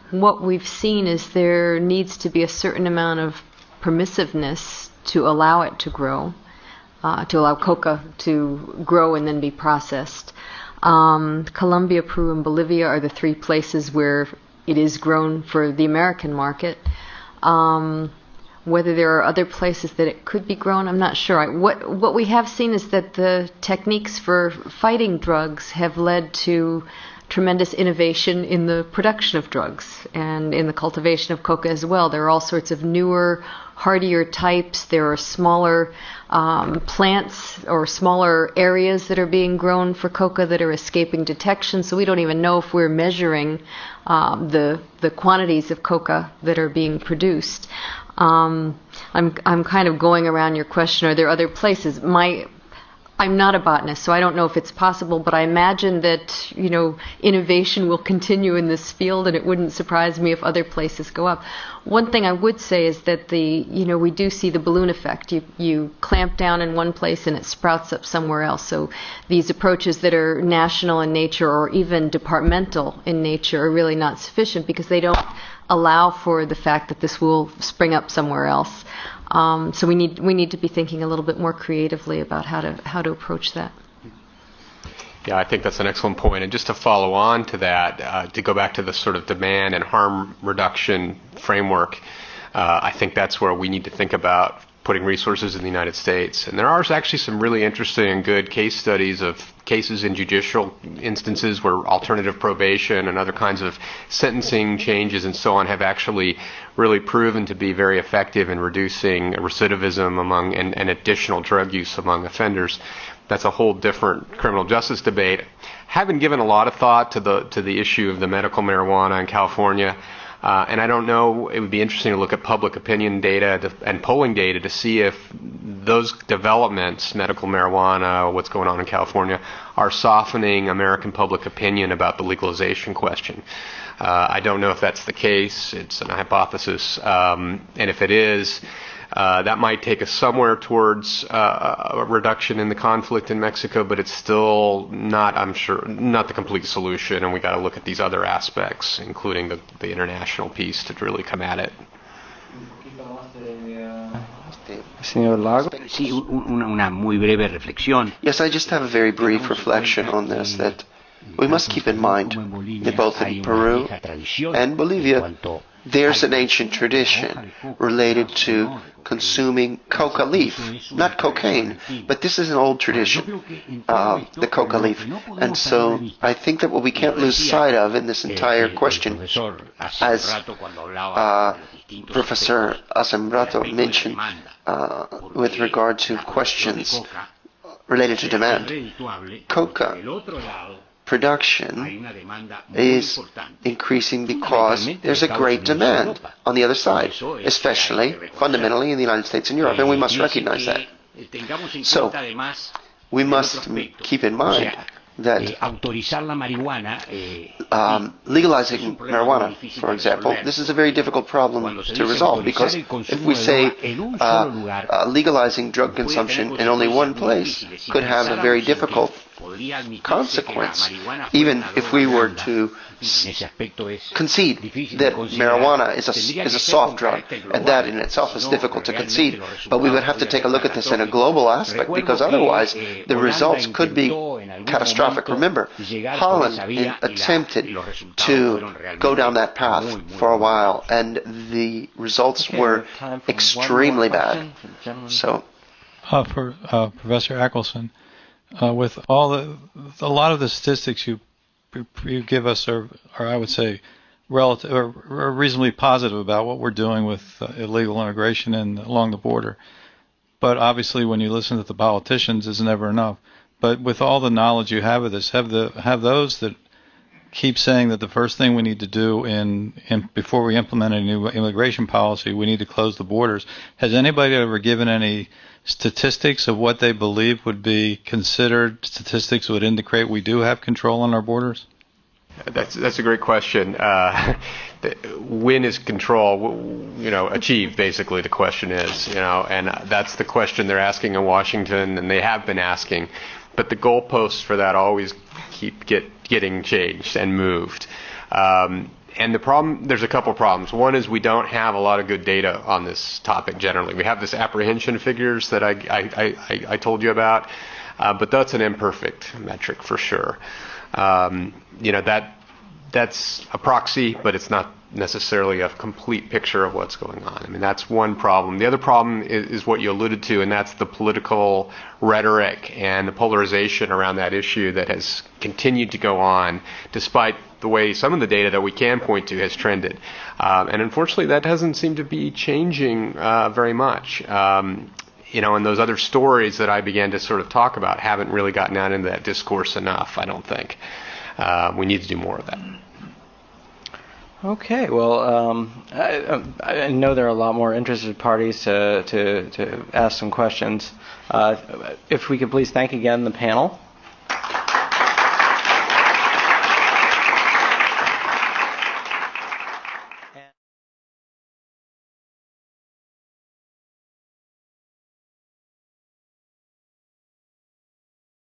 what we've seen is there needs to be a certain amount of permissiveness to allow it to grow, to allow coca to grow and then be processed. Colombia, Peru, and Bolivia are the three places where it is grown for the American market. Whether there are other places that it could be grown, I'm not sure. What we have seen is that the techniques for fighting drugs have led to tremendous innovation in the production of drugs and in the cultivation of coca as well. There are all sorts of newer, hardier types. There are smaller plants or smaller areas that are being grown for coca that are escaping detection. So we don't even know if we're measuring the quantities of coca that are being produced. I'm kind of going around your question. Are there other places? I'm not a botanist, so I don't know if it's possible, but I imagine that, innovation will continue in this field, and it wouldn't surprise me if other places go up. One thing I would say is that we do see the balloon effect. You clamp down in one place and it sprouts up somewhere else. So these approaches that are national in nature or even departmental in nature are really not sufficient because they don't allow for the fact that this will spring up somewhere else. So we need to be thinking a little bit more creatively about how to approach that. Yeah, I think that's an excellent point. And just to follow on to that, to go back to the sort of demand and harm reduction framework, I think that's where we need to think about putting resources in the United States. And there are actually some really interesting and good case studies of cases in judicial instances where alternative probation and other kinds of sentencing changes and so on have actually really proven to be very effective in reducing recidivism among and additional drug use among offenders. That's a whole different criminal justice debate. Haven't given a lot of thought to the issue of the medical marijuana in California. And I don't know, it would be interesting to look at public opinion data and polling data to see if those developments, medical marijuana, what's going on in California, are softening American public opinion about the legalization question. I don't know if that's the case. It's a hypothesis. And if it is, that might take us somewhere towards a reduction in the conflict in Mexico, but it's still not, I'm sure, not the complete solution, and we got to look at these other aspects, including the international piece, to really come at it. Yes, I just have a very brief reflection on this, that we must keep in mind that both in Peru and Bolivia, there's an ancient tradition related to consuming coca leaf, not cocaine, but this is an old tradition, the coca leaf. And so I think that what we can't lose sight of in this entire question, as Professor Asymmetry mentioned, with regard to questions related to demand, coca production is increasing because there's a great demand on the other side, especially fundamentally in the United States and Europe, and we must recognize that. So we must keep in mind that legalizing marijuana, for example, this is a very difficult problem to resolve, because if we say legalizing drug consumption in only one place could have a very difficult consequence, even if we were to concede that marijuana is a soft drug, and that in itself is difficult to concede. But we would have to take a look at this in a global aspect, because otherwise the results could be catastrophic. Remember, Holland attempted to go down that path for a while, and the results were extremely bad. So, for Professor Eccleston, with a lot of the statistics you give us are I would say relative or reasonably positive about what we're doing with illegal immigration and along the border. But obviously, when you listen to the politicians, it's never enough. But with all the knowledge you have of this, have those that keep saying that the first thing we need to do before we implement a new immigration policy, we need to close the borders. Has anybody ever given any statistics of what they believe would be considered statistics that would indicate we do have control on our borders? That's a great question. When is control, achieved? Basically, the question is, and that's the question they're asking in Washington, and they have been asking. But the goalposts for that always keep getting changed and moved. And the problem, there's a couple of problems. One is we don't have a lot of good data on this topic generally. We have this apprehension figures that I told you about, but that's an imperfect metric for sure. That's a proxy, but it's not necessarily a complete picture of what's going on. I mean, that's one problem. The other problem is what you alluded to, and that's the political rhetoric and the polarization around that issue that has continued to go on despite the way some of the data that we can point to has trended. And unfortunately, that doesn't seem to be changing very much. And those other stories that I began to sort of talk about haven't really gotten out into that discourse enough, I don't think. We need to do more of that. Okay, well, I know there are a lot more interested parties to ask some questions. If we could please thank again the panel.